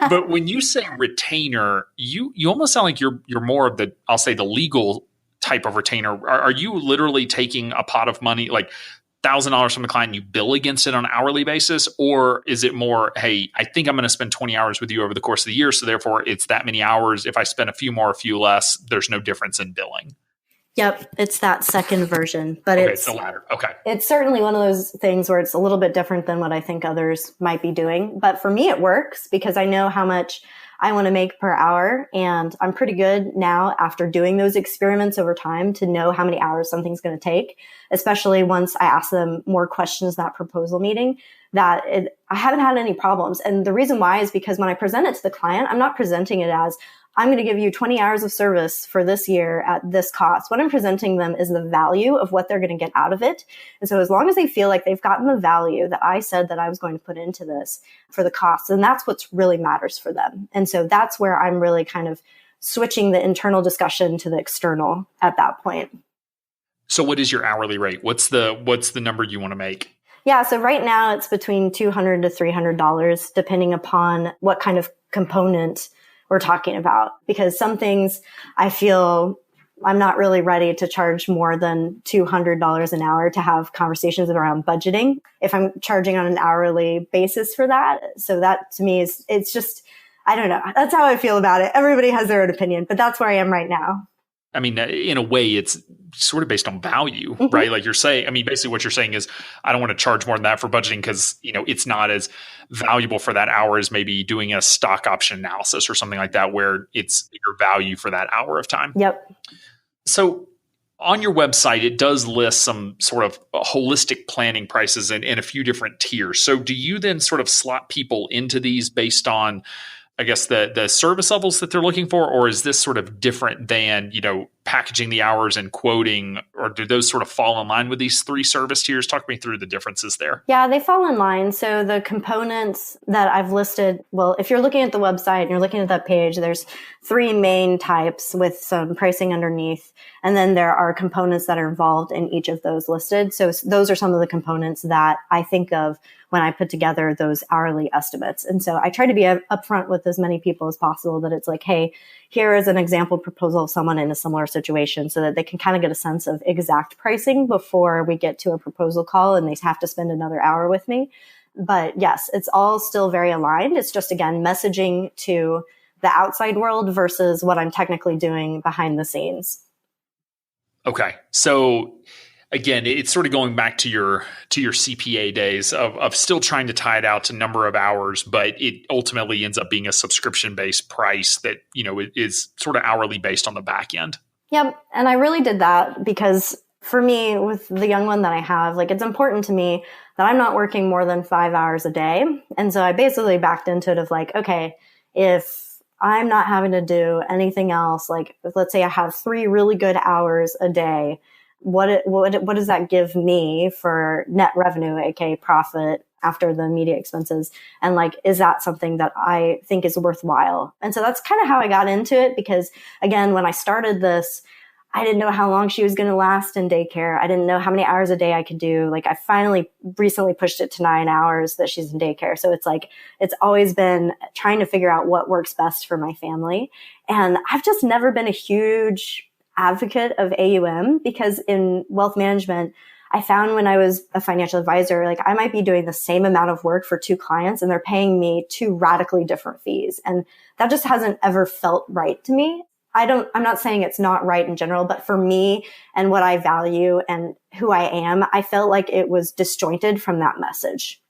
Speaker 2: But when you say retainer, you almost sound like you're more of the, I'll say, the legal type of retainer. Are you literally taking a pot of money, like $1,000 from the client, and you bill against it on an hourly basis? Or is it more, hey, I think I'm going to spend 20 hours with you over the course of the year, so therefore it's that many hours. If I spend a few more, a few less, there's no difference in billing?
Speaker 3: Yep, it's that second version, but
Speaker 2: it's the latter. Okay.
Speaker 3: It's certainly one of those things where it's a little bit different than what I think others might be doing. But for me, it works because I know how much I want to make per hour. And I'm pretty good now after doing those experiments over time to know how many hours something's going to take, especially once I ask them more questions in that proposal meeting, that I haven't had any problems. And the reason why is because when I present it to the client, I'm not presenting it as, I'm going to give you 20 hours of service for this year at this cost. What I'm presenting them is the value of what they're going to get out of it. And so as long as they feel like they've gotten the value that I said that I was going to put into this for the cost, then that's what really matters for them. And so that's where I'm really kind of switching the internal discussion to the external at that point.
Speaker 2: So what is your hourly rate? What's the number you want to make?
Speaker 3: Yeah, so right now it's between $200 to $300, depending upon what kind of component we're talking about. Because some things I feel I'm not really ready to charge more than $200 an hour to have conversations around budgeting if I'm charging on an hourly basis for that. So that to me it's just, I don't know. That's how I feel about it. Everybody has their own opinion, but that's where I am right now.
Speaker 2: I mean, in a way, it's sort of based on value, right? Like you're saying, I mean, basically what you're saying is, I don't want to charge more than that for budgeting because, it's not as valuable for that hour as maybe doing a stock option analysis or something like that, where it's your value for that hour of time.
Speaker 3: Yep.
Speaker 2: So on your website, it does list some sort of holistic planning prices in a few different tiers. So do you then sort of slot people into these based on, I guess, the service levels that they're looking for, or is this sort of different than, packaging the hours and quoting, or do those sort of fall in line with these three service tiers? Talk me through the differences there.
Speaker 3: Yeah, they fall in line. So the components that I've listed, well, if you're looking at the website and you're looking at that page, there's three main types with some pricing underneath. And then there are components that are involved in each of those listed. So those are some of the components that I think of when I put together those hourly estimates. And so I try to be upfront with as many people as possible that it's like, hey, here is an example proposal of someone in a similar situation so that they can kind of get a sense of exact pricing before we get to a proposal call and they have to spend another hour with me. But yes, it's all still very aligned. It's just, again, messaging to the outside world versus what I'm technically doing behind the scenes.
Speaker 2: Okay. So again, it's sort of going back to your CPA days of still trying to tie it out to number of hours, but it ultimately ends up being a subscription-based price that, is sort of hourly based on the back end.
Speaker 3: Yep. And I really did that because for me, with the young one that I have, like, it's important to me that I'm not working more than 5 hours a day. And so I basically backed into it of like, okay, if I'm not having to do anything else, like let's say I have 3 really good hours a day, what does that give me for net revenue, aka profit after the media expenses? And like, is that something that I think is worthwhile? And so that's kind of how I got into it, because again, when I started this, I didn't know how long she was going to last in daycare. I didn't know how many hours a day I could do. Like, I finally recently pushed it to 9 hours that she's in daycare. So it's like, it's always been trying to figure out what works best for my family. And I've just never been a huge advocate of AUM, because in wealth management, I found when I was a financial advisor, like, I might be doing the same amount of work for 2 clients and they're paying me 2 radically different fees. And that just hasn't ever felt right to me. I'm not saying it's not right in general, but for me and what I value and who I am, I felt like it was disjointed from that message.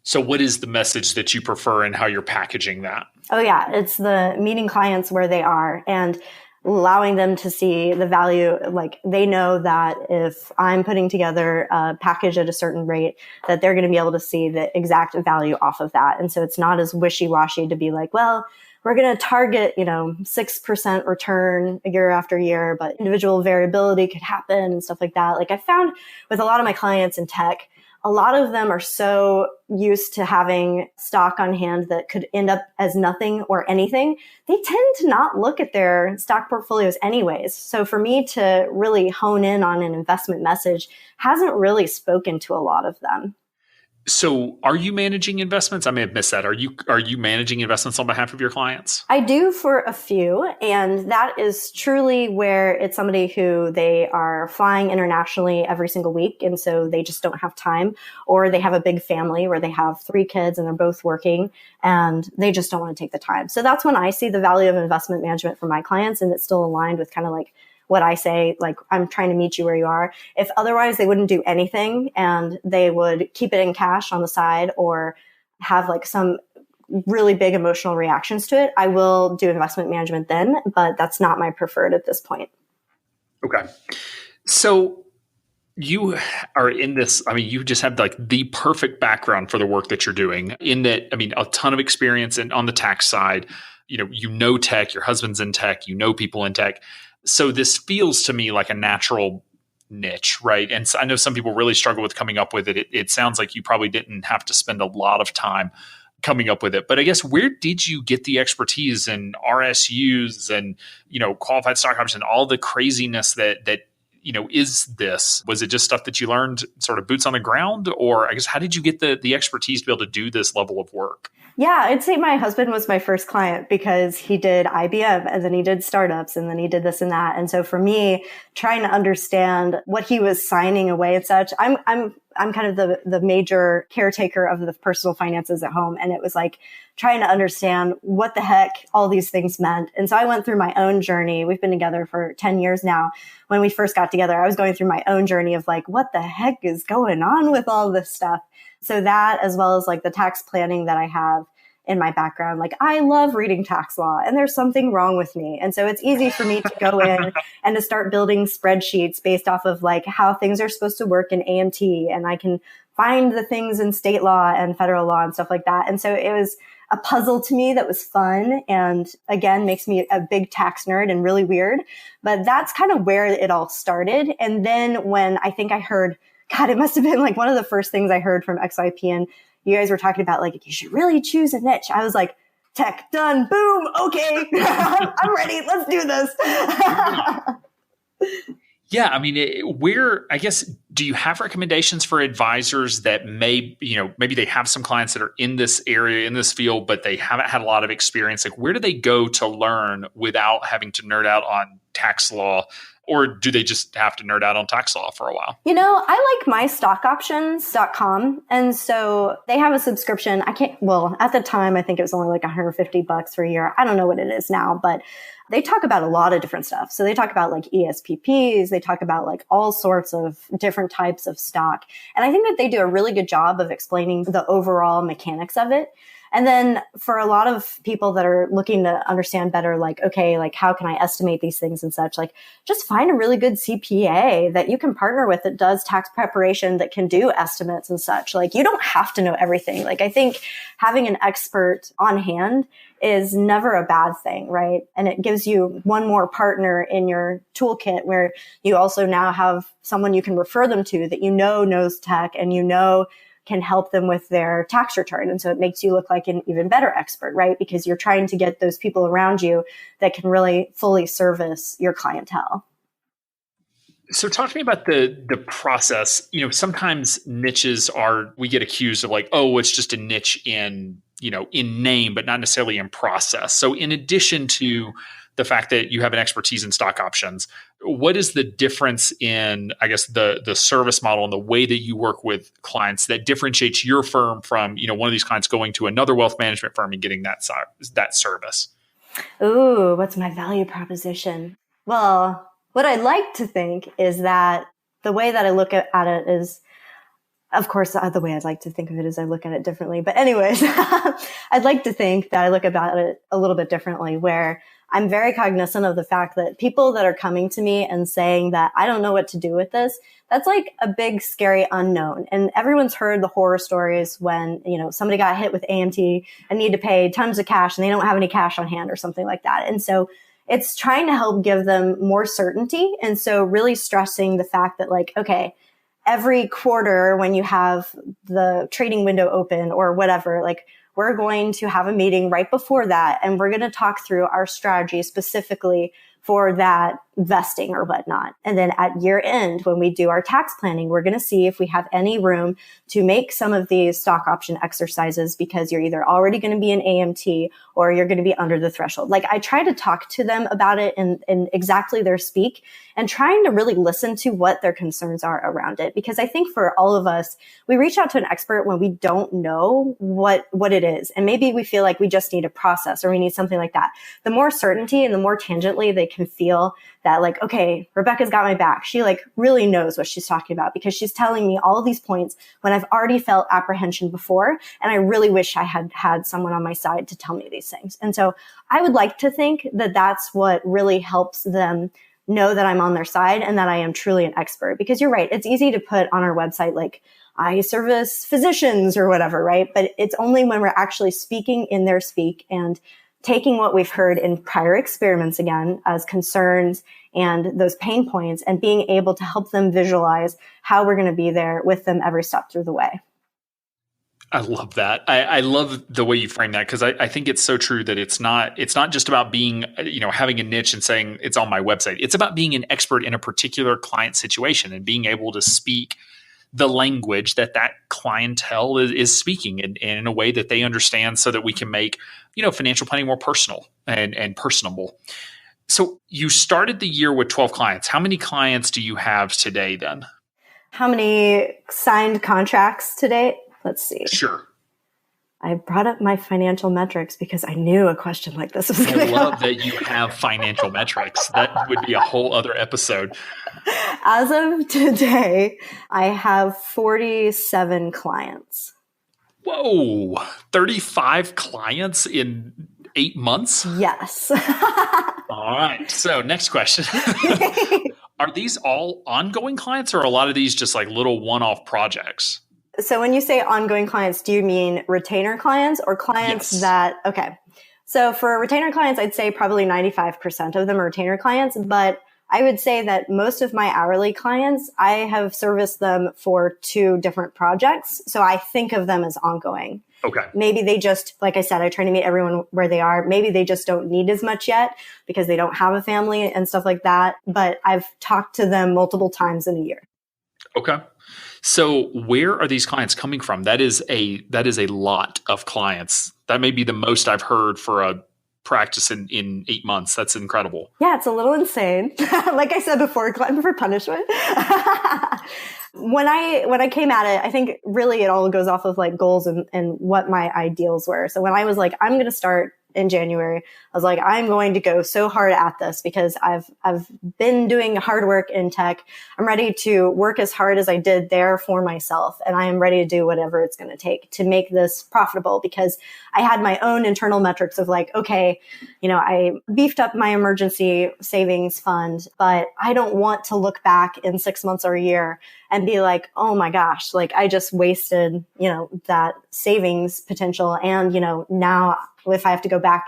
Speaker 2: So what is the message that you prefer and how you're packaging that?
Speaker 3: Oh yeah, it's the meeting clients where they are and allowing them to see the value. Like, they know that if I'm putting together a package at a certain rate, that they're going to be able to see the exact value off of that. And so it's not as wishy-washy to be like, well, we're going to target, 6% return year after year, but individual variability could happen and stuff like that. Like, I found with a lot of my clients in tech, a lot of them are so used to having stock on hand that could end up as nothing or anything. They tend to not look at their stock portfolios anyways. So for me to really hone in on an investment message hasn't really spoken to a lot of them.
Speaker 2: So are you managing investments? I may have missed that. Are you managing investments on behalf of your clients?
Speaker 3: I do for a few. And that is truly where it's somebody who they are flying internationally every single week. And so they just don't have time, or they have a big family where they have 3 kids and they're both working and they just don't want to take the time. So that's when I see the value of investment management for my clients. And it's still aligned with kind of like what I say, like, I'm trying to meet you where you are. If otherwise they wouldn't do anything and they would keep it in cash on the side or have like some really big emotional reactions to it, I will do investment management then, but that's not my preferred at this point.
Speaker 2: Okay. So You are in this, I mean, you just have like the perfect background for the work that you're doing in that, I mean, a ton of experience on the tax side, you know tech, your husband's in tech, you know people in tech. So this feels to me like a natural niche, right? And so I know some people really struggle with coming up with it. It sounds like you probably didn't have to spend a lot of time coming up with it. But I guess where did you get the expertise in RSUs and, qualified stock options and all the craziness that is this? Was it just stuff that you learned sort of boots on the ground? Or I guess, how did you get the expertise to be able to do this level of work?
Speaker 3: Yeah, I'd say my husband was my first client because he did IBM and then he did startups and then he did this and that. And so for me, trying to understand what he was signing away and such, I'm kind of the major caretaker of the personal finances at home. And it was like trying to understand what the heck all these things meant. And so I went through my own journey. We've been together for 10 years now. When we first got together, I was going through my own journey of like, what the heck is going on with all this stuff? So that, as well as like the tax planning that I have in my background, like I love reading tax law and there's something wrong with me. And so it's easy for me to go in and to start building spreadsheets based off of like how things are supposed to work in AMT. And I can find the things in state law and federal law and stuff like that. And so it was a puzzle to me that was fun. And again, makes me a big tax nerd and really weird. But that's kind of where it all started. And then when I think I heard, God, it must have been like one of the first things I heard from XYPN. You guys were talking about like, you should really choose a niche. I was like, tech, done, boom, okay, I'm ready, let's do this.
Speaker 2: Yeah, I mean, I guess, do you have recommendations for advisors that maybe they have some clients that are in this area, in this field, but they haven't had a lot of experience? Like, where do they go to learn without having to nerd out on tax law? Or do they just have to nerd out on tax law for a while?
Speaker 3: I like mystockoptions.com. And so they have a subscription. At the time, I think it was only like $150 for a year. I don't know what it is now, but they talk about a lot of different stuff. So they talk about like ESPPs. They talk about like all sorts of different types of stock. And I think that they do a really good job of explaining the overall mechanics of it. And then for a lot of people that are looking to understand better, like, okay, like how can I estimate these things and such, like just find a really good CPA that you can partner with that does tax preparation, that can do estimates and such. Like you don't have to know everything. Like I think having an expert on hand is never a bad thing, right? And it gives you one more partner in your toolkit where you also now have someone you can refer them to that knows tech and can help them with their tax return. And so it makes you look like an even better expert, right? Because you're trying to get those people around you that can really fully service your clientele.
Speaker 2: So talk to me about the process. Sometimes niches we get accused of like, oh, it's just a niche in name, but not necessarily in process. So in addition to the fact that you have an expertise in stock options, what is the difference in, I guess, the service model and the way that you work with clients that differentiates your firm from, one of these clients going to another wealth management firm and getting that service?
Speaker 3: Ooh, what's my value proposition? Well, what I like to think is that the way that I look at it is, of course, the way I'd like to think of it is I look at it differently. But anyways, I'd like to think that I look about it a little bit differently, where I'm very cognizant of the fact that people that are coming to me and saying that I don't know what to do with this, that's like a big, scary unknown. And everyone's heard the horror stories when, somebody got hit with AMT and need to pay tons of cash and they don't have any cash on hand or something like that. And so it's trying to help give them more certainty. And so really stressing the fact that like, okay, every quarter when you have the trading window open or whatever, like we're going to have a meeting right before that. And we're going to talk through our strategy specifically for that vesting or whatnot. And then at year end, when we do our tax planning, we're going to see if we have any room to make some of these stock option exercises because you're either already going to be an AMT or you're going to be under the threshold. Like I try to talk to them about it in exactly their speak and trying to really listen to what their concerns are around it. Because I think for all of us, we reach out to an expert when we don't know what it is. And maybe we feel like we just need a process or we need something like that. The more certainty and the more tangentially they can feel that like, okay, Rebecca's got my back. She like really knows what she's talking about because she's telling me all of these points when I've already felt apprehension before. And I really wish I had had someone on my side to tell me these things. And so I would like to think that that's what really helps them know that I'm on their side and that I am truly an expert. Because you're right. It's easy to put on our website, like, I service physicians or whatever, right? But it's only when we're actually speaking in their speak and taking what we've heard in prior experiments again as concerns and those pain points and being able to help them visualize how we're going to be there with them every step through the way.
Speaker 2: I love that. I love the way you frame that, because I think it's so true that it's not just about being, having a niche and saying it's on my website. It's about being an expert in a particular client situation and being able to speak the language that clientele is speaking in a way that they understand, so that we can make, financial planning more personal and personable. So you started the year with 12 clients. How many clients do you have today then?
Speaker 3: How many signed contracts to date? Let's see.
Speaker 2: Sure.
Speaker 3: I brought up my financial metrics because I knew a question like this was going to come.
Speaker 2: I love that you have financial metrics. That would be a whole other episode.
Speaker 3: As of today, I have 47 clients.
Speaker 2: Whoa, 35 clients in 8 months?
Speaker 3: Yes.
Speaker 2: All right. So next question. Are these all ongoing clients, or are a lot of these just like little one-off projects?
Speaker 3: So when you say ongoing clients, do you mean retainer clients or clients okay. So for retainer clients, I'd say probably 95% of them are retainer clients, but I would say that most of my hourly clients, I have serviced them for 2 different projects. So I think of them as ongoing.
Speaker 2: Okay.
Speaker 3: Maybe they just, like I said, I try to meet everyone where they are. Maybe they just don't need as much yet because they don't have a family and stuff like that. But I've talked to them multiple times in a year.
Speaker 2: Okay. So where are these clients coming from? That is a lot of clients. That may be the most I've heard for a practice in 8 months. That's incredible.
Speaker 3: Yeah, it's a little insane. Like I said before, glutton for punishment. When I came at it, I think really it all goes off of like goals and what my ideals were. So when I was like, I'm going to start in January, I was like, I'm going to go so hard at this because I've been doing hard work in tech. I'm ready to work as hard as I did there for myself. And I am ready to do whatever it's going to take to make this profitable, because I had my own internal metrics of like, okay, I beefed up my emergency savings fund, but I don't want to look back in 6 months or a year and be like, oh my gosh, like I just wasted, that savings potential. And, now if I have to go back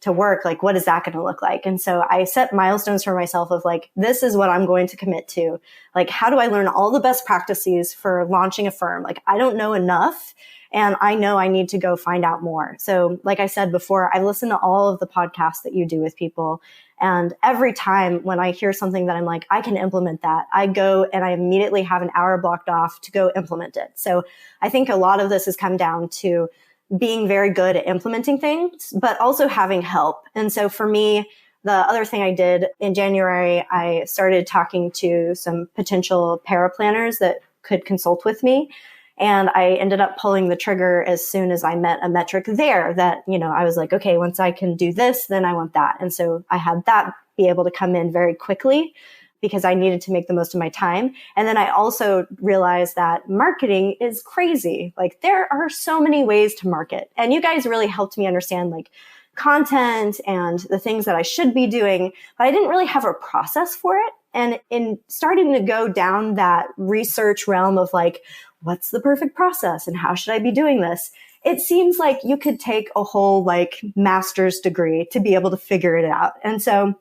Speaker 3: to work, like, what is that going to look like? And so I set milestones for myself of like, this is what I'm going to commit to. Like, how do I learn all the best practices for launching a firm? Like, I don't know enough. And I know I need to go find out more. So like I said before, I listen to all of the podcasts that you do with people. And every time when I hear something that I'm like, I can implement that, I go and I immediately have an hour blocked off to go implement it. So I think a lot of this has come down to being very good at implementing things, but also having help. And so for me, the other thing I did in January, I started talking to some potential paraplanners that could consult with me. And I ended up pulling the trigger as soon as I met a metric there that, I was like, okay, once I can do this, then I want that. And so I had that be able to come in very quickly because I needed to make the most of my time. And then I also realized that marketing is crazy. Like, there are so many ways to market. And you guys really helped me understand like content and the things that I should be doing, but I didn't really have a process for it. And in starting to go down that research realm of like, what's the perfect process and how should I be doing this? It seems like you could take a whole like master's degree to be able to figure it out. And so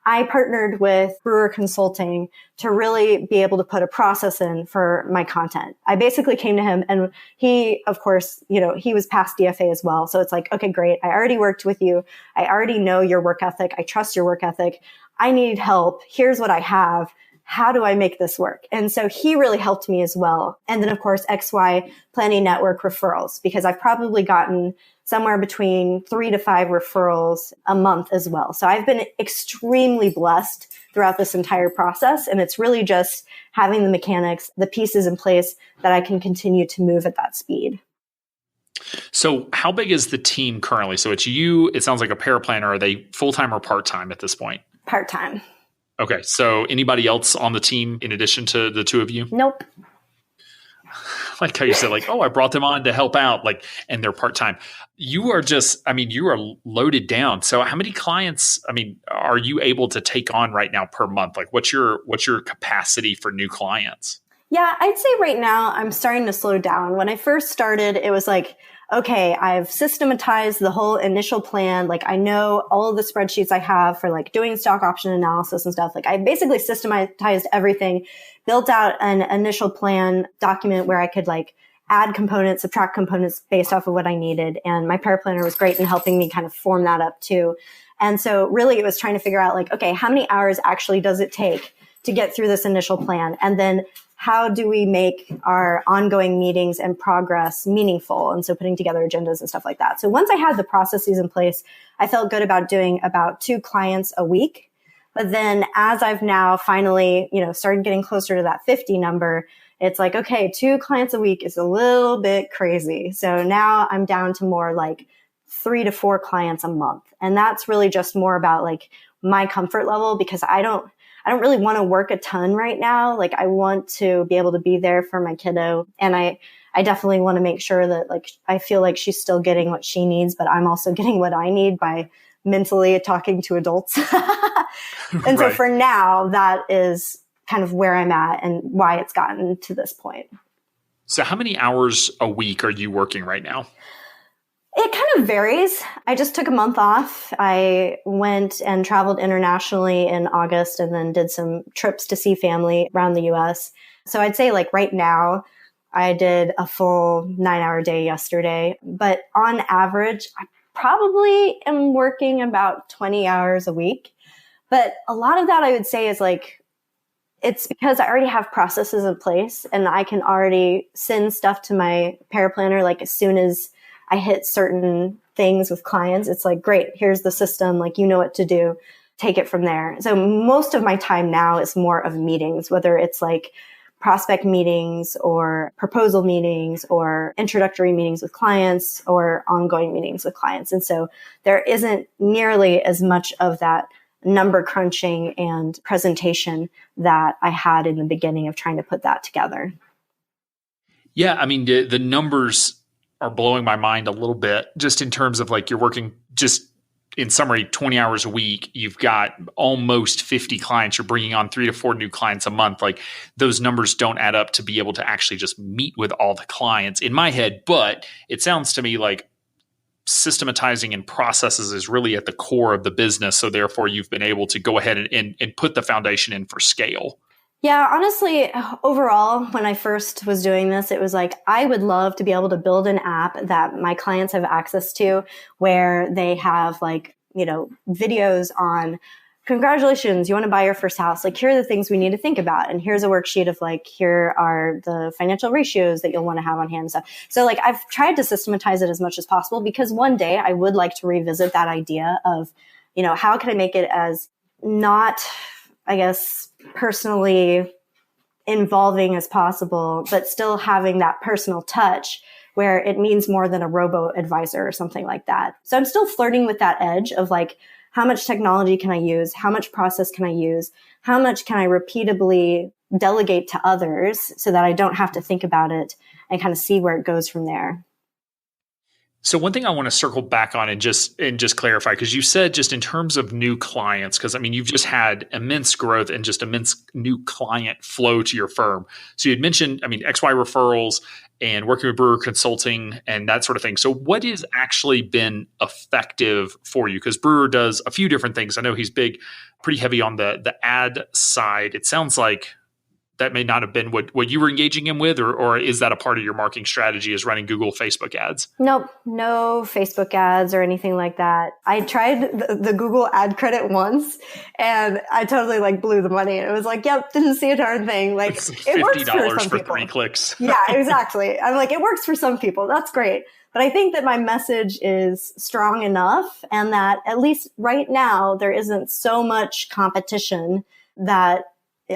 Speaker 3: I partnered with Brewer Consulting to really be able to put a process in for my content. I basically came to him and he, of course, he was past DFA as well. So it's like, okay, great. I already worked with you. I already know your work ethic. I trust your work ethic. I need help. Here's what I have. How do I make this work? And so he really helped me as well. And then, of course, XY Planning Network referrals, because I've probably gotten somewhere between 3 to 5 referrals a month as well. So I've been extremely blessed throughout this entire process. And it's really just having the mechanics, the pieces in place that I can continue to move at that speed.
Speaker 2: So how big is the team currently? So it's you, it sounds like a paraplanner. Are they full-time or part-time at this point?
Speaker 3: Part-time.
Speaker 2: Okay. So anybody else on the team in addition to the two of you?
Speaker 3: Nope.
Speaker 2: like how you said, like, oh, I brought them on to help out, like, and they're part-time. You are just, I mean, you are loaded down. So how many clients, I mean, are you able to take on right now per month? Like what's your capacity for new clients?
Speaker 3: Yeah, I'd say right now I'm starting to slow down. When I first started, it was like, okay, I've systematized the whole initial plan. Like I know all of the spreadsheets I have for like doing stock option analysis and stuff. Like I basically systematized everything, built out an initial plan document where I could like add components, subtract components based off of what I needed. And my paraplanner was great in helping me kind of form that up too. And so really it was trying to figure out like, okay, how many hours actually does it take to get through this initial plan? And then how do we make our ongoing meetings and progress meaningful? And so putting together agendas and stuff like that. So once I had the processes in place, I felt good about doing about 2 clients a week. But then as I've now finally, started getting closer to that 50 number, it's like, okay, 2 clients a week is a little bit crazy. So now I'm down to more like 3 to 4 clients a month. And that's really just more about like my comfort level, because I don't really want to work a ton right now. Like I want to be able to be there for my kiddo. And I definitely want to make sure that like, I feel like she's still getting what she needs, but I'm also getting what I need by mentally talking to adults. And so for now, that is kind of where I'm at and why it's gotten to this point.
Speaker 2: So how many hours a week are you working right now?
Speaker 3: It kind of varies. I just took a month off. I went and traveled internationally in August and then did some trips to see family around the US. So I'd say like right now, I did a full 9-hour day yesterday, but on average, I probably am working about 20 hours a week. But a lot of that I would say is like, it's because I already have processes in place and I can already send stuff to my paraplanner like as soon as I hit certain things with clients. It's like, great, here's the system. Like, you know what to do. Take it from there. So most of my time now is more of meetings, whether it's like prospect meetings or proposal meetings or introductory meetings with clients or ongoing meetings with clients. And so there isn't nearly as much of that number crunching and presentation that I had in the beginning of trying to put that together.
Speaker 2: Yeah. I mean, the numbers are blowing my mind a little bit, just in terms of like you're working, just in summary, 20 hours a week. You've got almost 50 clients. You're bringing on 3 to 4 new clients a month. Like those numbers don't add up to be able to actually just meet with all the clients in my head. But it sounds to me like systematizing and processes is really at the core of the business. So therefore you've been able to go ahead and put the foundation in for scale.
Speaker 3: Yeah, honestly, overall, when I first was doing this, it was like, I would love to be able to build an app that my clients have access to where they have like, videos on congratulations, you want to buy your first house. Like, here are the things we need to think about. And here's a worksheet of like, here are the financial ratios that you'll want to have on hand and stuff. So like, I've tried to systematize it as much as possible because one day I would like to revisit that idea of, how can I make it as not, I guess, personally involving as possible, but still having that personal touch where it means more than a robo advisor or something like that. So I'm still flirting with that edge of like, how much technology can I use? How much process can I use? How much can I repeatably delegate to others so that I don't have to think about it and kind of see where it goes from there?
Speaker 2: So one thing I want to circle back on and just clarify, because you said just in terms of new clients, because I mean, you've just had immense growth and just immense new client flow to your firm. So you had mentioned, I mean, XY referrals and working with Brewer Consulting and that sort of thing. So what has actually been effective for you? Because Brewer does a few different things. I know he's pretty heavy on the ad side. It sounds like that may not have been what you were engaging him with, or is that a part of your marketing strategy, is running Google, Facebook ads?
Speaker 3: Nope, no Facebook ads or anything like that. I tried the Google ad credit once and I totally like blew the money. It was like, yep, didn't see a darn thing. Like it works for some people.
Speaker 2: 3 clicks.
Speaker 3: Yeah, exactly. I'm like, it works for some people. That's great. But I think that my message is strong enough and that at least right now there isn't so much competition that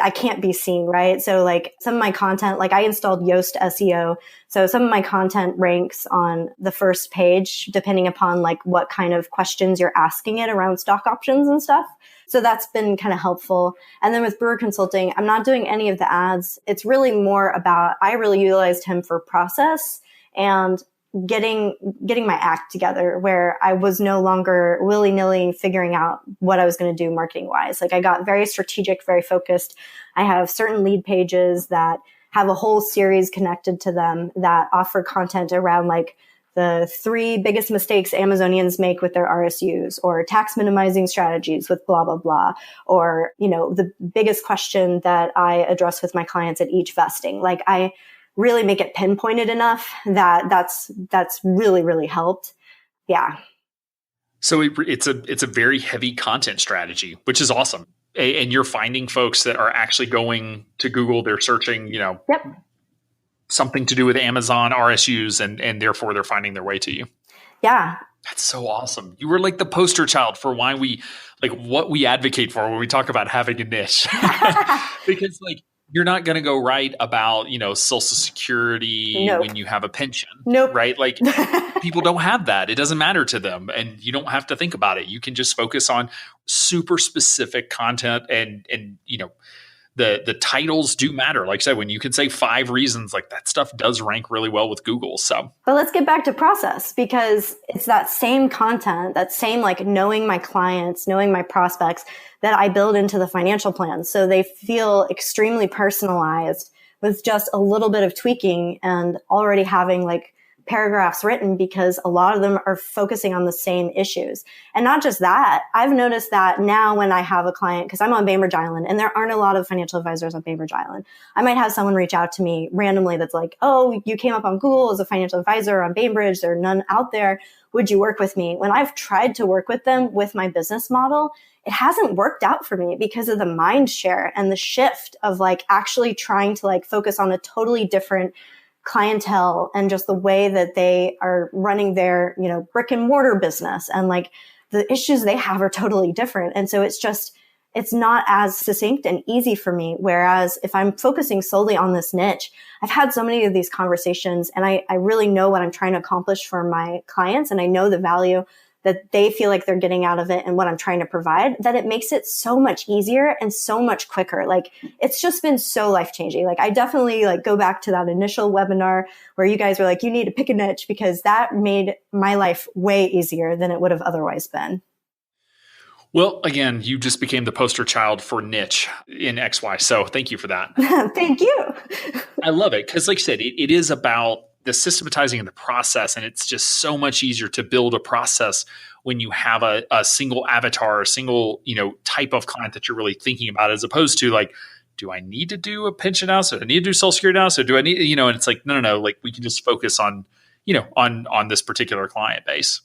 Speaker 3: I can't be seen, right? So like some of my content, like I installed Yoast SEO. So some of my content ranks on the first page, depending upon like what kind of questions you're asking it around stock options and stuff. So that's been kind of helpful. And then with Brewer Consulting, I'm not doing any of the ads. It's really more about, I really utilized him for process and getting my act together, where I was no longer willy-nilly figuring out what I was going to do marketing wise. Like I got very strategic, very focused. I have certain lead pages that have a whole series connected to them that offer content around like the 3 biggest mistakes Amazonians make with their RSUs, or tax minimizing strategies with blah, blah, blah. Or, the biggest question that I address with my clients at each vesting. Like I really make it pinpointed enough that that's really, really helped. Yeah.
Speaker 2: So it's a very heavy content strategy, which is awesome. And you're finding folks that are actually going to Google, they're searching,
Speaker 3: Yep.
Speaker 2: something to do with Amazon RSUs, and therefore they're finding their way to you.
Speaker 3: Yeah.
Speaker 2: That's so awesome. You were like the poster child for why what we advocate for when we talk about having a niche. Because like, you're not going to go write about, Social Security when you have a pension, right? Like people don't have that. It doesn't matter to them, and you don't have to think about it. You can just focus on super specific content, and the titles do matter. Like I said, when you can say 5 reasons, like that stuff does rank really well with Google. So,
Speaker 3: but let's get back to process, because it's that same content, that same like knowing my clients, knowing my prospects, that I build into the financial plan. So they feel extremely personalized with just a little bit of tweaking and already having like paragraphs written, because a lot of them are focusing on the same issues. And not just that, I've noticed that now when I have a client, because I'm on Bainbridge Island and there aren't a lot of financial advisors on Bainbridge Island, I might have someone reach out to me randomly that's like, oh, you came up on Google as a financial advisor on Bainbridge. There are none out there. Would you work with me? When I've tried to work with them with my business model, it hasn't worked out for me because of the mind share and the shift of like actually trying to like focus on a totally different clientele and just the way that they are running their, brick and mortar business, and like the issues they have are totally different. And so it's not as succinct and easy for me. Whereas if I'm focusing solely on this niche, I've had so many of these conversations, and I really know what I'm trying to accomplish for my clients, and I know the value that they feel like they're getting out of it and what I'm trying to provide, that it makes it so much easier and so much quicker. Like it's just been so life-changing. Like I definitely like go back to that initial webinar where you guys were like, you need to pick a niche, because that made my life way easier than it would have otherwise been.
Speaker 2: Well, again, you just became the poster child for niche in XY. So thank you for that.
Speaker 3: Thank you.
Speaker 2: I love it. Because like I said, it is about the systematizing of the process. And it's just so much easier to build a process when you have a single avatar, a single, type of client that you're really thinking about, as opposed to like, do I need to do a pension house? Or do I need to do Social Security house? Or do I need, and it's like, no. Like we can just focus on, on this particular client base.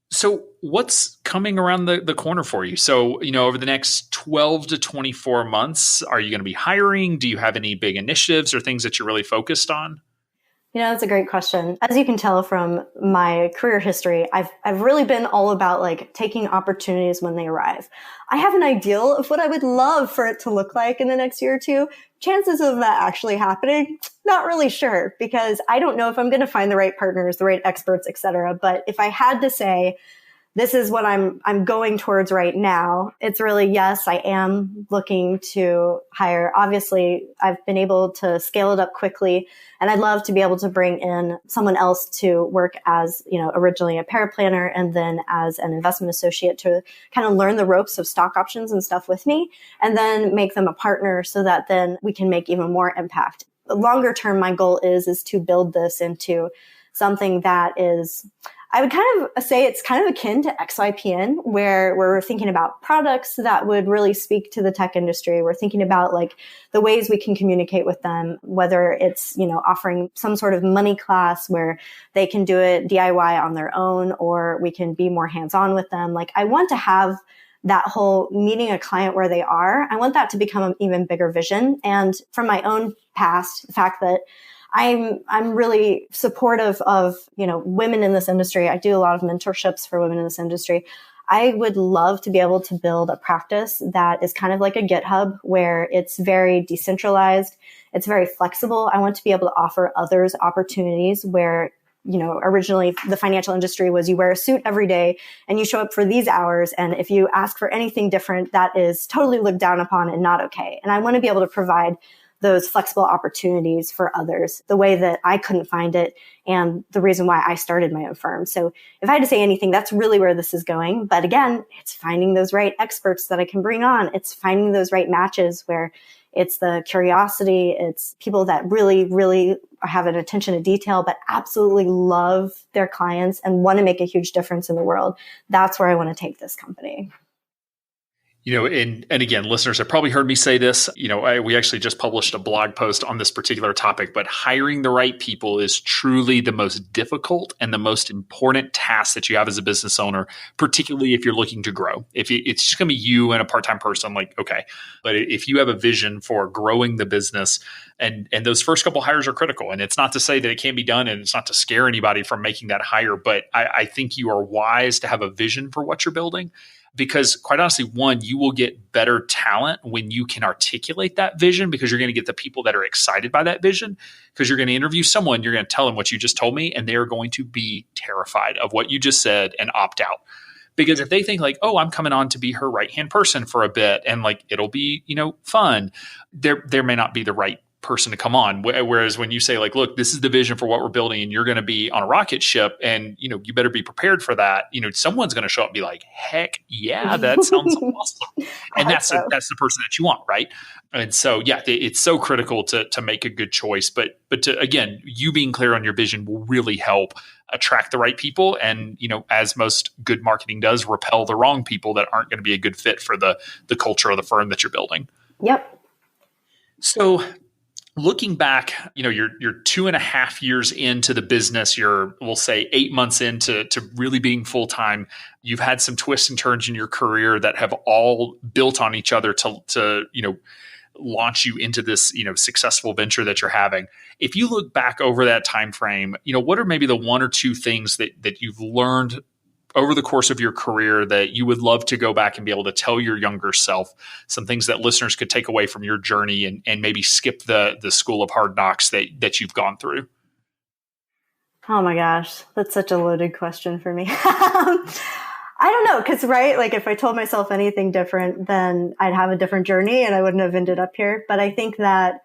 Speaker 2: So what's coming around the corner for you? So, over the next 12 to 24 months, are you going to be hiring? Do you have any big initiatives or things that you're really focused on?
Speaker 3: That's a great question. As you can tell from my career history, I've really been all about like taking opportunities when they arrive. I have an ideal of what I would love for it to look like in the next year or two. Chances of that actually happening, not really sure, because I don't know if I'm going to find the right partners, the right experts, et cetera. But if I had to say, this is what I'm going towards right now, it's really, yes, I am looking to hire. Obviously, I've been able to scale it up quickly, and I'd love to be able to bring in someone else to work as, originally a paraplanner and then as an investment associate to kind of learn the ropes of stock options and stuff with me, and then make them a partner so that then we can make even more impact. Longer term, my goal is to build this into something that is, I would kind of say it's kind of akin to XYPN, where we're thinking about products that would really speak to the tech industry. We're thinking about like the ways we can communicate with them, whether it's, offering some sort of money class where they can do it DIY on their own, or we can be more hands-on with them. Like I want to have that whole meeting a client where they are. I want that to become an even bigger vision. And from my own past, the fact that I'm really supportive of, women in this industry. I do a lot of mentorships for women in this industry. I would love to be able to build a practice that is kind of like a GitHub where it's very decentralized. It's very flexible. I want to be able to offer others opportunities where, originally the financial industry was you wear a suit every day and you show up for these hours. And if you ask for anything different, that is totally looked down upon and not okay. And I want to be able to provide those flexible opportunities for others the way that I couldn't find it and the reason why I started my own firm. So if I had to say anything, that's really where this is going. But again, it's finding those right experts that I can bring on. It's finding those right matches where it's the curiosity. It's people that really, really have an attention to detail, but absolutely love their clients and want to make a huge difference in the world. That's where I want to take this company.
Speaker 2: And again, listeners have probably heard me say this. We actually just published a blog post on this particular topic, but hiring the right people is truly the most difficult and the most important task that you have as a business owner, particularly if you're looking to grow. If it's just going to be you and a part-time person, okay. But if you have a vision for growing the business, and those first couple hires are critical, and it's not to say that it can't be done, and it's not to scare anybody from making that hire, but I think you are wise to have a vision for what you're building. Because quite honestly, one, you will get better talent when you can articulate that vision because you're going to get the people that are excited by that vision because you're going to interview someone, you're going to tell them what you just told me, and they're going to be terrified of what you just said and opt out. Because if they think I'm coming on to be her right-hand person for a bit and it'll be, fun, there may not be the right person to come on. Whereas when you say look, this is the vision for what we're building and you're going to be on a rocket ship and, you better be prepared for that. Someone's going to show up and be like, heck yeah, that sounds awesome. And that's the person that you want. Right. And so, yeah, it's so critical to make a good choice, but to, again, you being clear on your vision will really help attract the right people. And, as most good marketing does, repel the wrong people that aren't going to be a good fit for the culture of the firm that you're building.
Speaker 3: Yep.
Speaker 2: So, looking back, you're 2.5 years into the business. We'll say 8 months into really being full time. You've had some twists and turns in your career that have all built on each other to launch you into this successful venture that you're having. If you look back over that time frame, what are maybe the one or two things that you've learned over the course of your career that you would love to go back and be able to tell your younger self, some things that listeners could take away from your journey and maybe skip the school of hard knocks that you've gone through?
Speaker 3: Oh my gosh, that's such a loaded question for me. I don't know, because if I told myself anything different, then I'd have a different journey and I wouldn't have ended up here. But I think that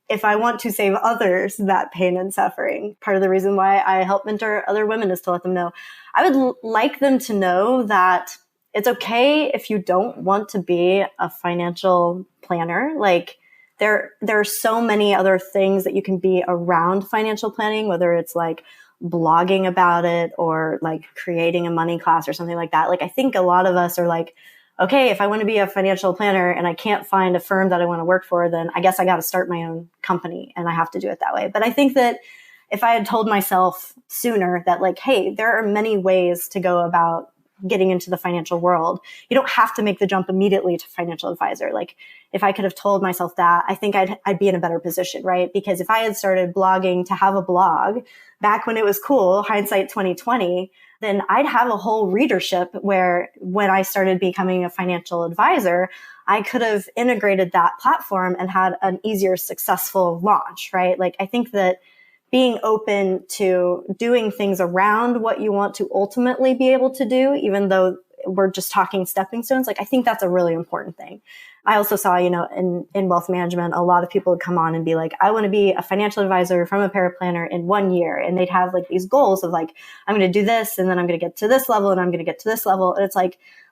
Speaker 3: if I want to save others that pain and suffering, part of the reason why I help mentor other women is to let them know. I would like them to know that it's okay if you don't want to be a financial planner. There are so many other things that you can be around financial planning, whether it's blogging about it or creating a money class or something like that. I think a lot of us are okay, if I want to be a financial planner and I can't find a firm that I want to work for, then I guess I got to start my own company and I have to do it that way. But I think that if I had told myself sooner that hey, there are many ways to go about getting into the financial world. You don't have to make the jump immediately to financial advisor. If I could have told myself that, I think I'd be in a better position, right? Because if I had started blogging to have a blog back when it was cool, hindsight 2020, then I'd have a whole readership where when I started becoming a financial advisor, I could have integrated that platform and had an easier, successful launch, right? I think that being open to doing things around what you want to ultimately be able to do, even though we're just talking stepping stones, I think that's a really important thing. I also saw, in wealth management, a lot of people would come on and be I want to be a financial advisor from a paraplanner in 1 year. And they'd have these goals of I'm going to do this, and then I'm going to get to this level, and I'm going to get to this level. And it's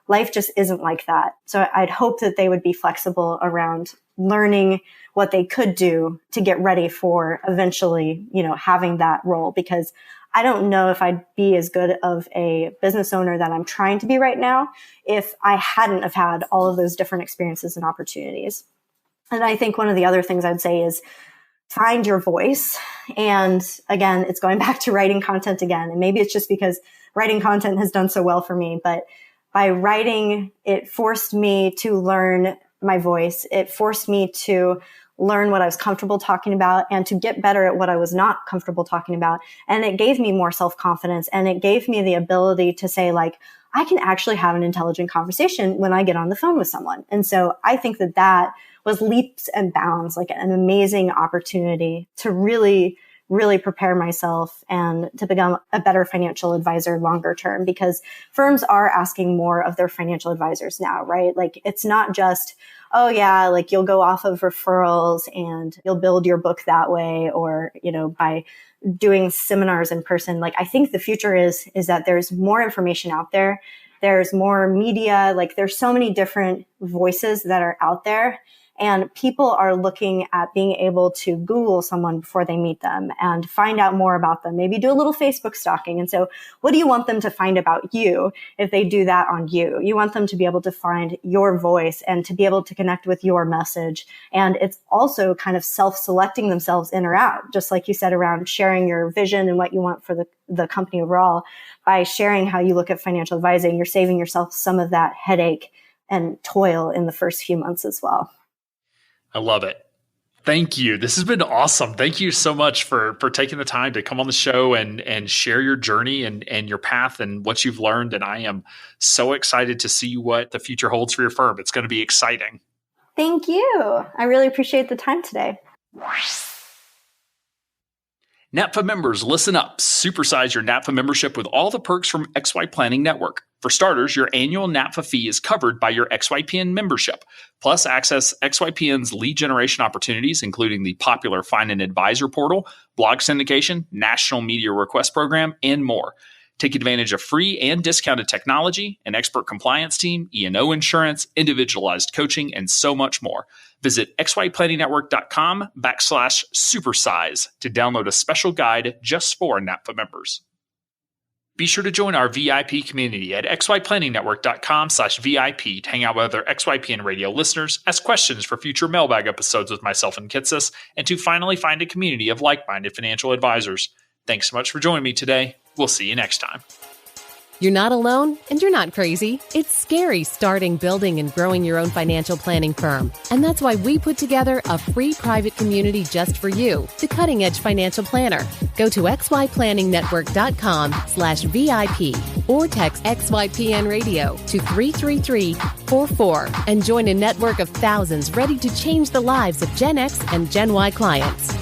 Speaker 3: life just isn't like that. So I'd hope that they would be flexible around learning what they could do to get ready for eventually, having that role, because I don't know if I'd be as good of a business owner that I'm trying to be right now if I hadn't have had all of those different experiences and opportunities. And I think one of the other things I'd say is find your voice. And again, it's going back to writing content again. And maybe it's just because writing content has done so well for me, but by writing, it forced me to learn my voice. It forced me to learn what I was comfortable talking about and to get better at what I was not comfortable talking about. And it gave me more self-confidence, and it gave me the ability to say, like, I can actually have an intelligent conversation when I get on the phone with someone. And so I think that that was leaps and bounds, like an amazing opportunity to really prepare myself and to become a better financial advisor longer term, because firms are asking more of their financial advisors now, right? Like, it's not just, oh yeah, like you'll go off of referrals and you'll build your book that way, or, by doing seminars in person. Like, I think the future is that there's more information out there. There's more media. Like, there's so many different voices that are out there. And people are looking at being able to Google someone before they meet them and find out more about them, maybe do a little Facebook stalking. And so what do you want them to find about you if they do that on you? You want them to be able to find your voice and to be able to connect with your message. And it's also kind of self-selecting themselves in or out, just like you said, around sharing your vision and what you want for the company overall. By sharing how you look at financial advising, you're saving yourself some of that headache and toil in the first few months as well.
Speaker 2: I love it. Thank you. This has been awesome. Thank you so much for taking the time to come on the show and share your journey and your path and what you've learned. And I am so excited to see what the future holds for your firm. It's going to be exciting.
Speaker 3: Thank you. I really appreciate the time today.
Speaker 2: NAPFA members, listen up. Supersize your NAPFA membership with all the perks from XY Planning Network. For starters, your annual NAPFA fee is covered by your XYPN membership. Plus, access XYPN's lead generation opportunities, including the popular Find an Advisor portal, blog syndication, national media request program, and more. Take advantage of free and discounted technology, an expert compliance team, E&O insurance, individualized coaching, and so much more. Visit xyplanningnetwork.com/supersize to download a special guide just for NAPFA members. Be sure to join our VIP community at xyplanningnetwork.com/VIP to hang out with other XYPN radio listeners, ask questions for future mailbag episodes with myself and Kitsis, and to finally find a community of like-minded financial advisors. Thanks so much for joining me today. We'll see you next time.
Speaker 1: You're not alone, and you're not crazy. It's scary starting, building, and growing your own financial planning firm. And that's why we put together a free private community just for you, the Cutting Edge Financial Planner. Go to xyplanningnetwork.com/VIP or text XYPN Radio to 33344 and join a network of thousands ready to change the lives of Gen X and Gen Y clients.